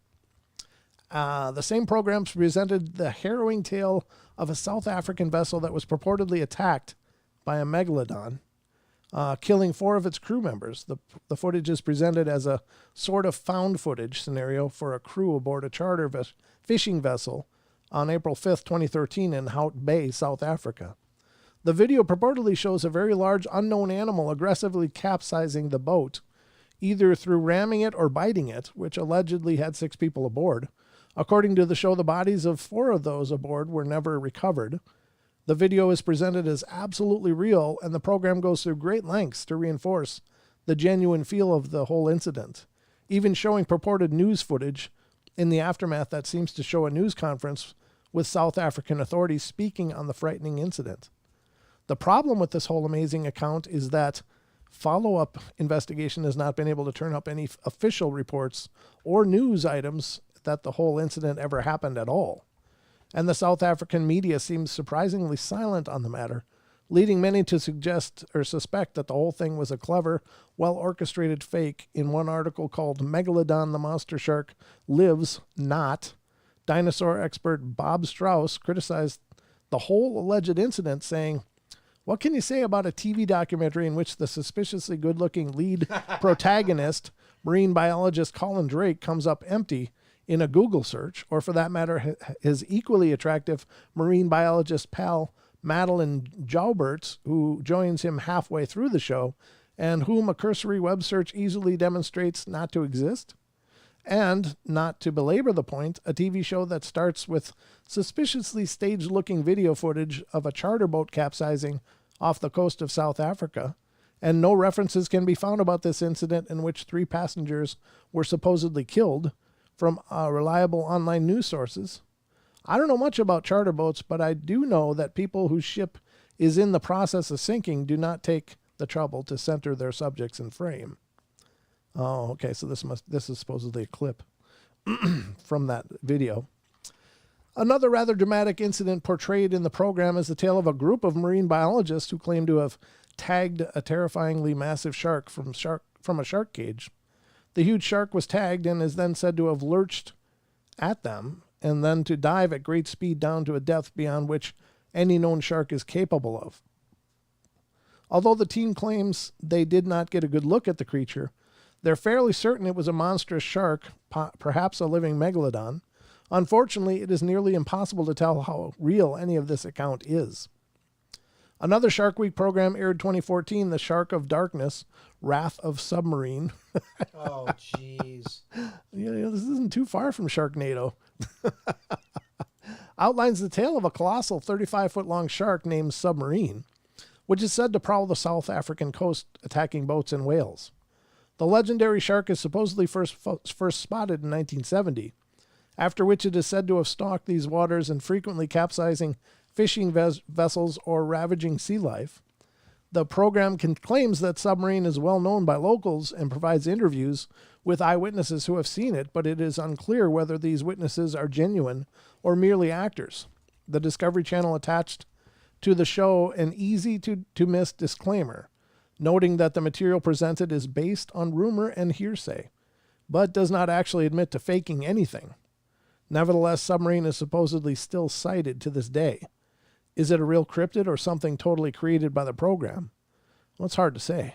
The same programs presented the harrowing tale of a South African vessel that was purportedly attacked by a megalodon, killing 4 of its crew members. The footage is presented as a sort of found footage scenario for a crew aboard a charter fishing vessel on April 5th, 2013 in Hout Bay, South Africa. The video purportedly shows a very large unknown animal aggressively capsizing the boat, either through ramming it or biting it, which allegedly had 6 people aboard. According to the show, the bodies of 4 of those aboard were never recovered. The video is presented as absolutely real, and the program goes through great lengths to reinforce the genuine feel of the whole incident, even showing purported news footage in the aftermath that seems to show a news conference with South African authorities speaking on the frightening incident. The problem with this whole amazing account is that follow-up investigation has not been able to turn up any official reports or news items that the whole incident ever happened at all. And the South African media seems surprisingly silent on the matter, leading many to suggest or suspect that the whole thing was a clever, well-orchestrated fake. In one article called Megalodon the Monster Shark Lives Not, dinosaur expert Bob Strauss criticized the whole alleged incident, saying, "What can you say about a TV documentary in which the suspiciously good-looking lead protagonist, marine biologist Colin Drake, comes up empty in a Google search, or for that matter, his equally attractive marine biologist pal Madeline Jauberts, who joins him halfway through the show, and whom a cursory web search easily demonstrates not to exist? And, not to belabor the point, a TV show that starts with suspiciously staged-looking video footage of a charter boat capsizing off the coast of South Africa, and no references can be found about this incident in which 3 passengers were supposedly killed from reliable online news sources. I don't know much about charter boats, but I do know that people whose ship is in the process of sinking do not take the trouble to center their subjects in frame." Oh, okay, so this is supposedly a clip from that video. Another rather dramatic incident portrayed in the program is the tale of a group of marine biologists who claim to have tagged a terrifyingly massive shark from a shark cage. The huge shark was tagged and is then said to have lurched at them and then to dive at great speed down to a depth beyond which any known shark is capable of. Although the team claims they did not get a good look at the creature, they're fairly certain it was a monstrous shark, perhaps a living megalodon. Unfortunately, it is nearly impossible to tell how real any of this account is. Another Shark Week program aired 2014, The Shark of Darkness, Wrath of Submarine. Oh, jeez. This isn't too far from Sharknado. Outlines the tale of a colossal 35-foot-long shark named Submarine, which is said to prowl the South African coast, attacking boats and whales. The legendary shark is supposedly first spotted in 1970, after which it is said to have stalked these waters and frequently capsizing fishing vessels or ravaging sea life. The program claims that Submarine is well known by locals and provides interviews with eyewitnesses who have seen it, but it is unclear whether these witnesses are genuine or merely actors. The Discovery Channel attached to the show an easy-to-miss disclaimer, noting that the material presented is based on rumor and hearsay, but does not actually admit to faking anything. Nevertheless, Submarine is supposedly still sighted to this day. Is it a real cryptid or something totally created by the program? Well, it's hard to say.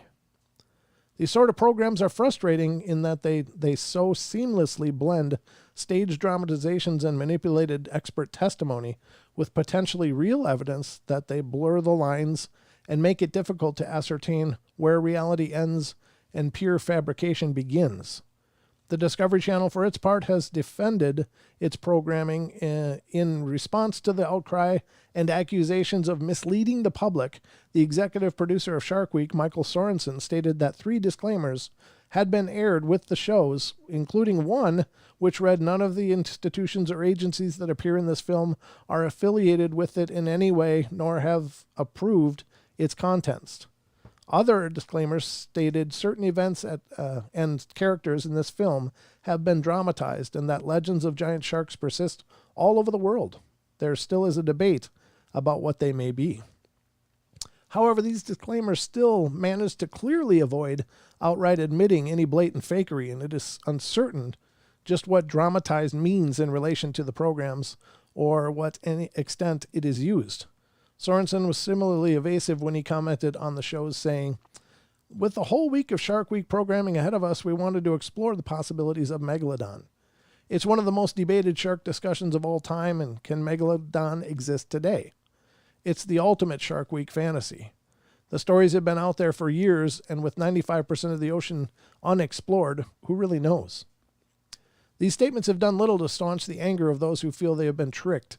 These sort of programs are frustrating in that they so seamlessly blend staged dramatizations and manipulated expert testimony with potentially real evidence that they blur the lines and make it difficult to ascertain where reality ends and pure fabrication begins. The Discovery Channel, for its part, has defended its programming in response to the outcry and accusations of misleading the public. The executive producer of Shark Week, Michael Sorensen, stated that 3 disclaimers had been aired with the shows, including one which read, "None of the institutions or agencies that appear in this film are affiliated with it in any way, nor have approved its contents." Other disclaimers stated certain events and characters in this film have been dramatized and that legends of giant sharks persist all over the world. There still is a debate about what they may be. However, these disclaimers still manage to clearly avoid outright admitting any blatant fakery, and it is uncertain just what dramatized means in relation to the programs or what any extent it is used. Sorensen was similarly evasive when he commented on the shows, saying, "With the whole week of Shark Week programming ahead of us, we wanted to explore the possibilities of Megalodon. It's one of the most debated shark discussions of all time, and can Megalodon exist today? It's the ultimate Shark Week fantasy. The stories have been out there for years, and with 95% of the ocean unexplored, who really knows?" These statements have done little to staunch the anger of those who feel they have been tricked.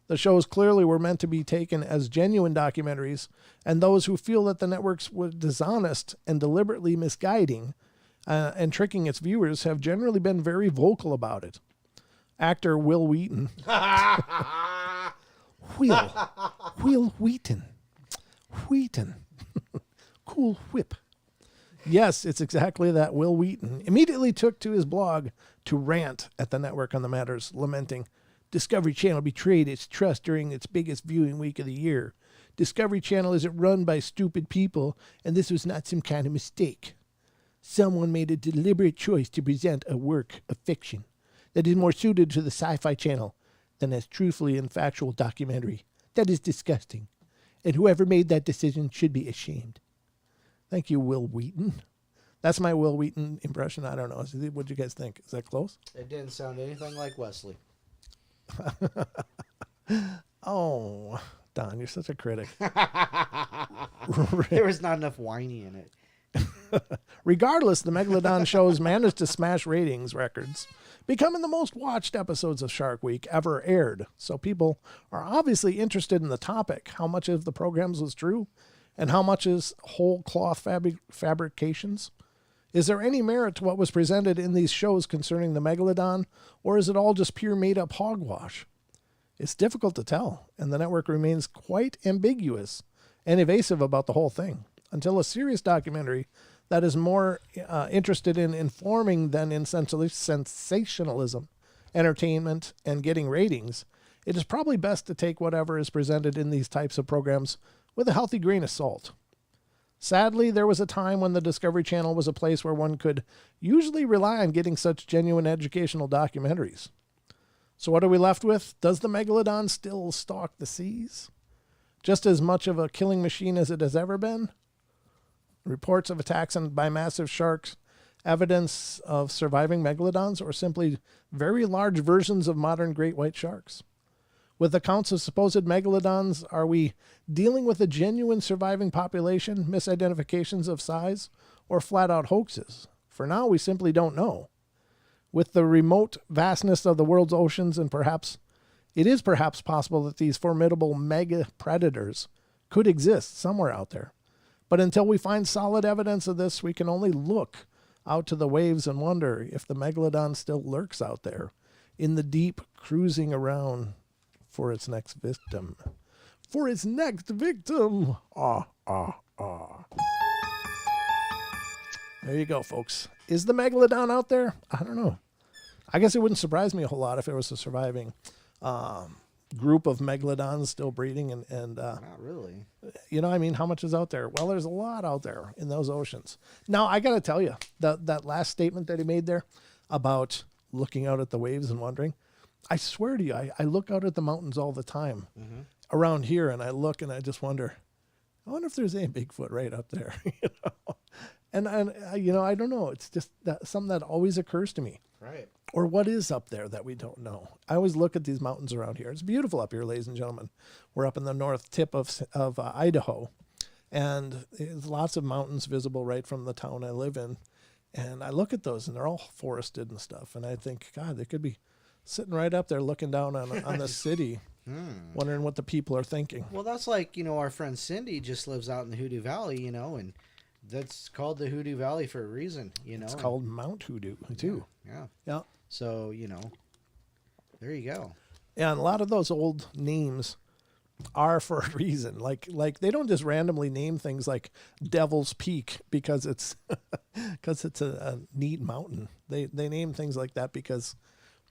The shows clearly were meant to be taken as genuine documentaries, and those who feel that the networks were dishonest and deliberately misguiding and tricking its viewers have generally been very vocal about it. Actor Will Wheaton. Will Wheaton. Cool whip. Yes, it's exactly that. Will Wheaton immediately took to his blog to rant at the network on the matters, lamenting, "Discovery Channel betrayed its trust during its biggest viewing week of the year. Discovery Channel isn't run by stupid people, and this was not some kind of mistake. Someone made a deliberate choice to present a work of fiction that is more suited to the Sci-Fi Channel than as truthfully and factual documentary. That is disgusting, and whoever made that decision should be ashamed. Thank you, Will Wheaton. That's my Will Wheaton impression. I don't know. What do you guys think? Is that close? It didn't sound anything like Wesley. Oh, Don, you're such a critic. There was not enough whiny in it. Regardless, the Megalodon shows managed to smash ratings records, becoming the most watched episodes of Shark Week ever aired. So people are obviously interested in the topic. How much of the programs was true, and how much is whole cloth fabrications? Is there any merit to what was presented in these shows concerning the Megalodon, or is it all just pure made-up hogwash? It's difficult to tell, and the network remains quite ambiguous and evasive about the whole thing. Until a serious documentary that is more interested in informing than in sensationalism, entertainment, and getting ratings, it is probably best to take whatever is presented in these types of programs with a healthy grain of salt. Sadly, there was a time when the Discovery Channel was a place where one could usually rely on getting such genuine educational documentaries. So what are we left with? Does the Megalodon still stalk the seas? Just as much of a killing machine as it has ever been? Reports of attacks by massive sharks, evidence of surviving megalodons, or simply very large versions of modern great white sharks? With accounts of supposed megalodons, are we dealing with a genuine surviving population, misidentifications of size, or flat-out hoaxes? For now, we simply don't know. With the remote vastness of the world's oceans, and it is perhaps possible that these formidable mega predators could exist somewhere out there. But until we find solid evidence of this, we can only look out to the waves and wonder if the Megalodon still lurks out there in the deep, cruising around for its next victim. For its next victim! There you go, folks. Is the Megalodon out there? I don't know. I guess it wouldn't surprise me a whole lot if it was a surviving group of megalodons still breeding and Not really. You know, I mean, how much is out there? Well, there's a lot out there in those oceans. Now, I got to tell you, that last statement that he made there about looking out at the waves and wondering, I swear to you, I look out at the mountains all the time around here, and I look and I just wonder, I wonder if there's any Bigfoot right up there, you know? And you know, I don't know. It's just something that always occurs to me. Right. Or what is up there that we don't know? I always look at these mountains around here. It's beautiful up here, ladies and gentlemen. We're up in the north tip of Idaho, and there's lots of mountains visible right from the town I live in. And I look at those, and they're all forested and stuff. And I think, God, they could be sitting right up there looking down on the city, wondering what the people are thinking. Well, that's like, you know, our friend Cindy just lives out in the Hoodoo Valley, you know, and that's called the Hoodoo Valley for a reason, you know. It's called Mount Hoodoo, too. Yeah. So, you know, there you go. Yeah, and a lot of those old names are for a reason. Like they don't just randomly name things like Devil's Peak because it's a neat mountain. They name things like that because,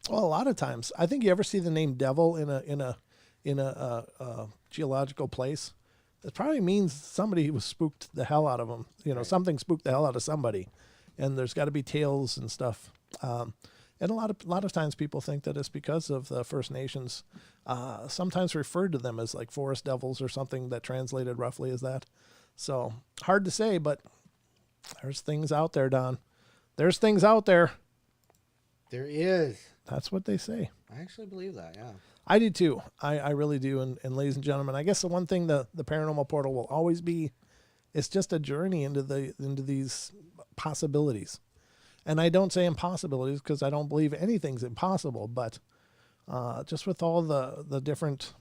well, a lot of times, I think you ever see the name Devil in a geological place, it probably means somebody was spooked the hell out of them. You know, something spooked the hell out of somebody, and there's got to be tales and stuff. And a lot of times people think that it's because of the First Nations, sometimes referred to them as like forest devils or something that translated roughly as that. So hard to say, but there's things out there, Don. There's things out there. There is. That's what they say. I actually believe that, yeah. I do too. I really do. And ladies and gentlemen, I guess the one thing the Paranormal Portal will always be, it's just a journey into these possibilities. And I don't say impossibilities because I don't believe anything's impossible, but just with all the different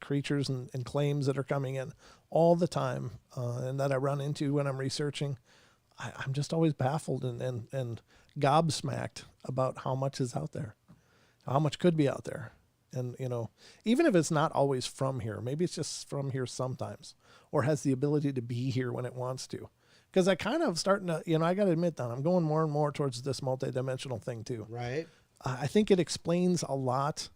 creatures and claims that are coming in all the time and that I run into when I'm researching, I'm just always baffled and gobsmacked about how much is out there, how much could be out there. And, you know, even if it's not always from here, maybe it's just from here sometimes or has the ability to be here when it wants to. Because I kind of starting to, you know, I got to admit that I'm going more and more towards this multidimensional thing too. Right. I think it explains a lot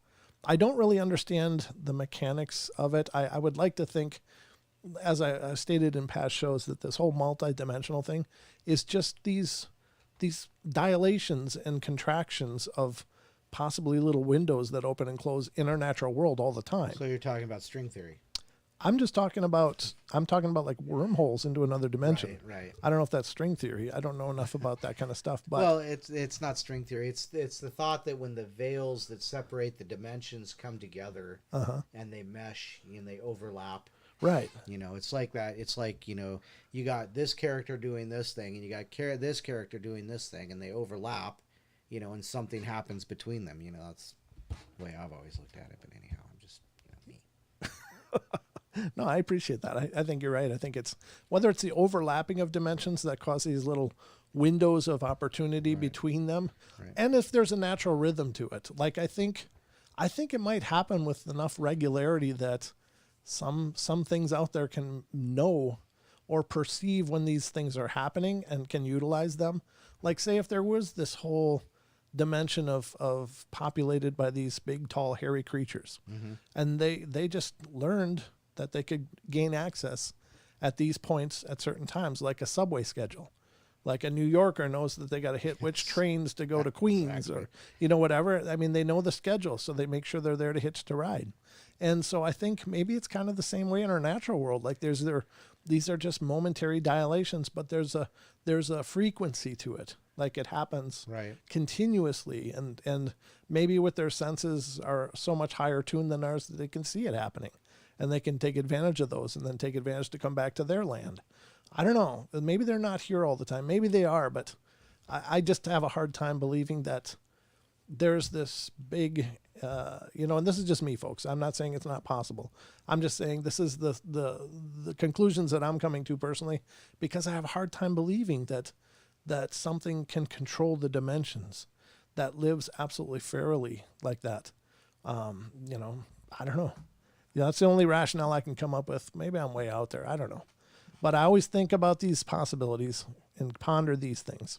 I don't really understand the mechanics of it. I would like to think, as I stated in past shows, that this whole multi-dimensional thing is just these dilations and contractions of possibly little windows that open and close in our natural world all the time. So you're talking about string theory. I'm talking about like wormholes into another dimension. Right. I don't know if that's string theory. I don't know enough about that kind of stuff. But well, it's not string theory. It's the thought that when the veils that separate the dimensions come together and they mesh and they overlap. Right. It's like that. It's like, you got this character doing this thing and you got this character doing this thing and they overlap, and something happens between them. That's the way I've always looked at it. But anyhow, I'm just me. No, I appreciate that. I think you're right. I think it's whether it's the overlapping of dimensions that cause these little windows of opportunity between them, and if there's a natural rhythm to it. Like I think it might happen with enough regularity that some things out there can know or perceive when these things are happening and can utilize them. Like say if there was this whole dimension of populated by these big, tall, hairy creatures, and they just learned that they could gain access at these points at certain times, like a subway schedule. Like a New Yorker knows that they got to hit which trains to go to Queens or, whatever. I mean, they know the schedule, so they make sure they're there to hitch to ride. And so I think maybe it's kind of the same way in our natural world. Like these are just momentary dilations, but there's a frequency to it. Like it happens continuously, and maybe with their senses are so much higher tuned than ours that they can see it happening. And they can take advantage of those and then take advantage to come back to their land. I don't know. Maybe they're not here all the time. Maybe they are, but I just have a hard time believing that there's this big, and this is just me, folks. I'm not saying it's not possible. I'm just saying this is the conclusions that I'm coming to personally, because I have a hard time believing that something can control the dimensions that lives absolutely fairly like that. I don't know. That's the only rationale I can come up with. Maybe I'm way out there. I don't know. But I always think about these possibilities and ponder these things.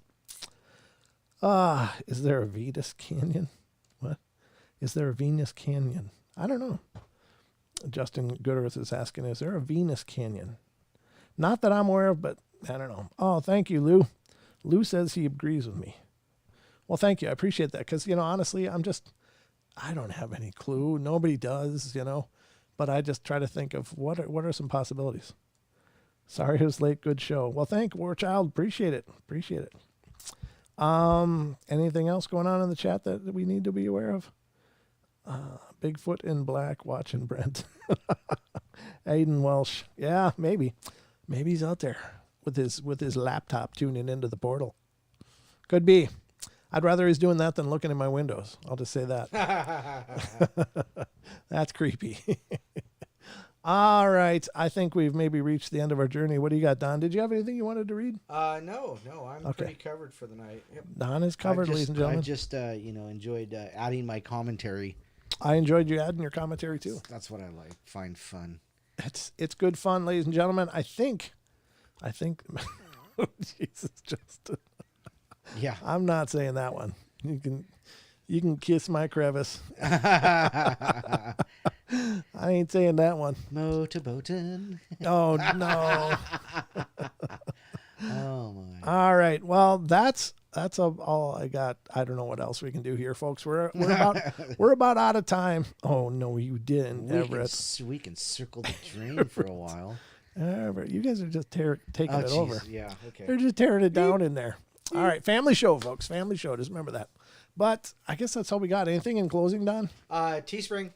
Is there a Venus Canyon? What? Is there a Venus Canyon? I don't know. Justin Goodearth is asking, is there a Venus Canyon? Not that I'm aware of, but I don't know. Oh, thank you, Lou. Lou says he agrees with me. Well, thank you. I appreciate that because, honestly, I don't have any clue. Nobody does, But I just try to think of what are some possibilities. Sorry it was late. Good show. Well, thank War Child. Appreciate it. Anything else going on in the chat that we need to be aware of? Bigfoot in black watching Brent. Aiden Welsh. Yeah, maybe. Maybe he's out there with his laptop tuning into the portal. Could be. I'd rather he's doing that than looking in my windows. I'll just say that. That's creepy. All right. I think we've maybe reached the end of our journey. What do you got, Don? Did you have anything you wanted to read? No. I'm pretty covered for the night. Yep. Don is covered, ladies and gentlemen. I just, enjoyed adding my commentary. I enjoyed you adding your commentary, too. That's what I like. Find fun. It's good fun, ladies and gentlemen. I think, Jesus, Justin. Yeah. I'm not saying that one. You can kiss my crevice. I ain't saying that one. Motorboatin'. Oh no. Oh my. All right. Well, that's all I got. I don't know what else we can do here, folks. We're about out of time. Oh no, you didn't, Everett. We can circle the drain for a while. Everett, you guys are just taking it over. Yeah. Okay. They're just tearing it down in there. All right, family show, folks. Family show. Just remember that. But I guess that's all we got. Anything in closing, Don? Teespring.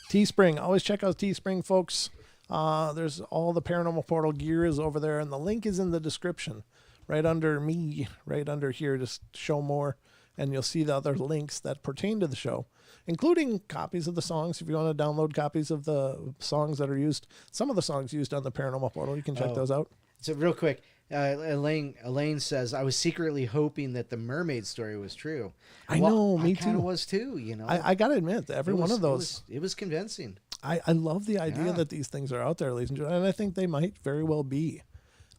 Teespring. Always check out Teespring, folks. There's all the Paranormal Portal gear is over there, and the link is in the description, right under me, right under here. Just show more, and you'll see the other links that pertain to the show, including copies of the songs. If you want to download copies of the songs that are used, some of the songs used on the Paranormal Portal, you can check those out. So real quick, Elaine says, I was secretly hoping that the mermaid story was true. I know, me I kind too. of was too, I got to admit, every one of those. It was convincing. I love the idea that these things are out there, ladies and gentlemen, and I think they might very well be.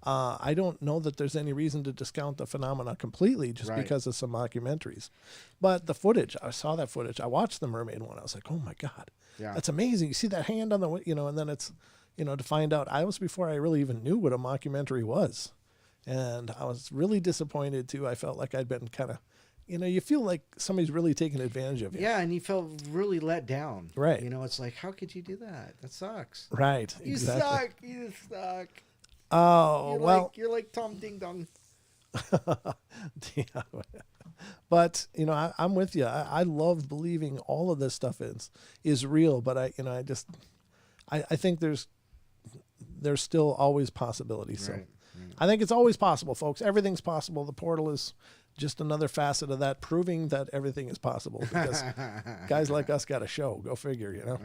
I don't know that there's any reason to discount the phenomena completely just Right. because of some documentaries. But the footage, I saw that footage. I watched the mermaid one. I was like, oh my God, Yeah. that's amazing. You see that hand on the, and then it's, to find out, I was before I really even knew what a mockumentary was. And I was really disappointed too. I felt like I'd been kind of, you feel like somebody's really taking advantage of you. Yeah, and you felt really let down. Right. It's like, how could you do that? That sucks. Right. You exactly. suck. You suck. Oh, You're like Tom Ding Dong. yeah. But I'm with you. I love believing all of this stuff is real. But I think there's still always possibilities. So Right. I think it's always possible, folks. Everything's possible. The portal is just another facet of that, proving that everything is possible. Because guys like us got a show. Go figure.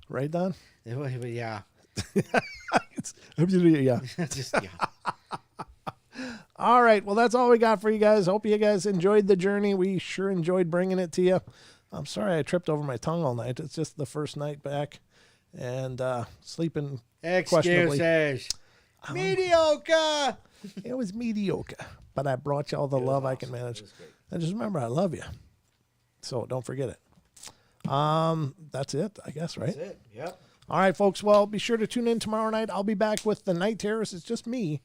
Right, Don? But yeah. Yeah. Just yeah. All right. Well, that's all we got for you guys. Hope you guys enjoyed the journey. We sure enjoyed bringing it to you. I'm sorry I tripped over my tongue all night. It's just the first night back and sleeping questionably. Excuses. Mediocre. It was mediocre, but I brought you all the love I can manage. And just remember, I love you. So don't forget it. That's it, I guess, right? That's it. Yep. All right, folks. Well, be sure to tune in tomorrow night. I'll be back with the Night Terrors. It's just me,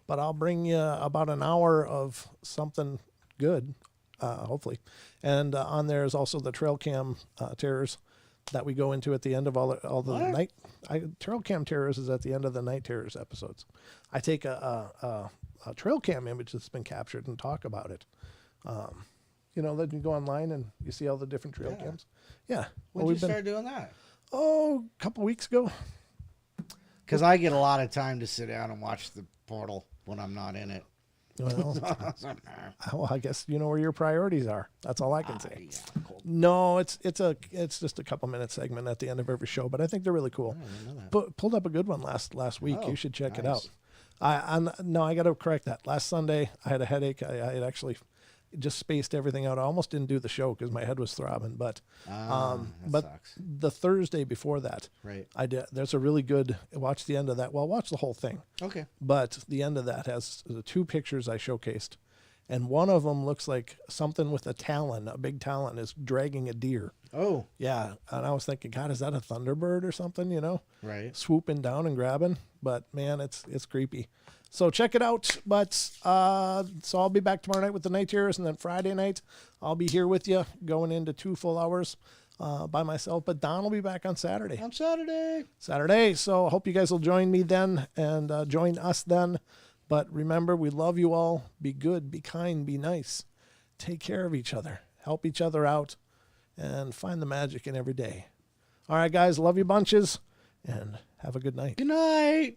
but I'll bring you about an hour of something good, hopefully. And on there is also the trail cam terrors that we go into at the end of all the night. Trail cam terrors is at the end of the Night Terrors episodes. I take a trail cam image that's been captured and talk about it. Then you go online and you see all the different trail cams. Yeah. When did you start doing that? Oh, a couple weeks ago. Because I get a lot of time to sit down and watch the portal when I'm not in it. Well, I guess you know where your priorities are. That's all I can say. Yeah, cool. No, it's just a couple minute segment at the end of every show, but I think they're really cool. I didn't know that. Pulled up a good one last week. Oh, You should check it nice. out. I got to correct that. Last Sunday I had a headache. I had actually just spaced everything out. I almost didn't do the show because my head was throbbing. But That but sucks. the Thursday before that, Right. I did. There's a really good. Watch the end of that. Well, watch the whole thing. Okay. But the end of that has the two pictures I showcased. And one of them looks like something with a talon, a big talon, is dragging a deer. Oh. Yeah. And I was thinking, God, is that a thunderbird or something, Right. Swooping down and grabbing. But, man, it's creepy. So check it out. But so I'll be back tomorrow night with the Night Terrors. And then Friday night, I'll be here with you going into 2 full hours by myself. But Don will be back on Saturday. On Saturday. So I hope you guys will join me then and join us then. But remember, we love you all. Be good, be kind, be nice. Take care of each other. Help each other out. And find the magic in every day. All right, guys. Love you bunches. And have a good night. Good night.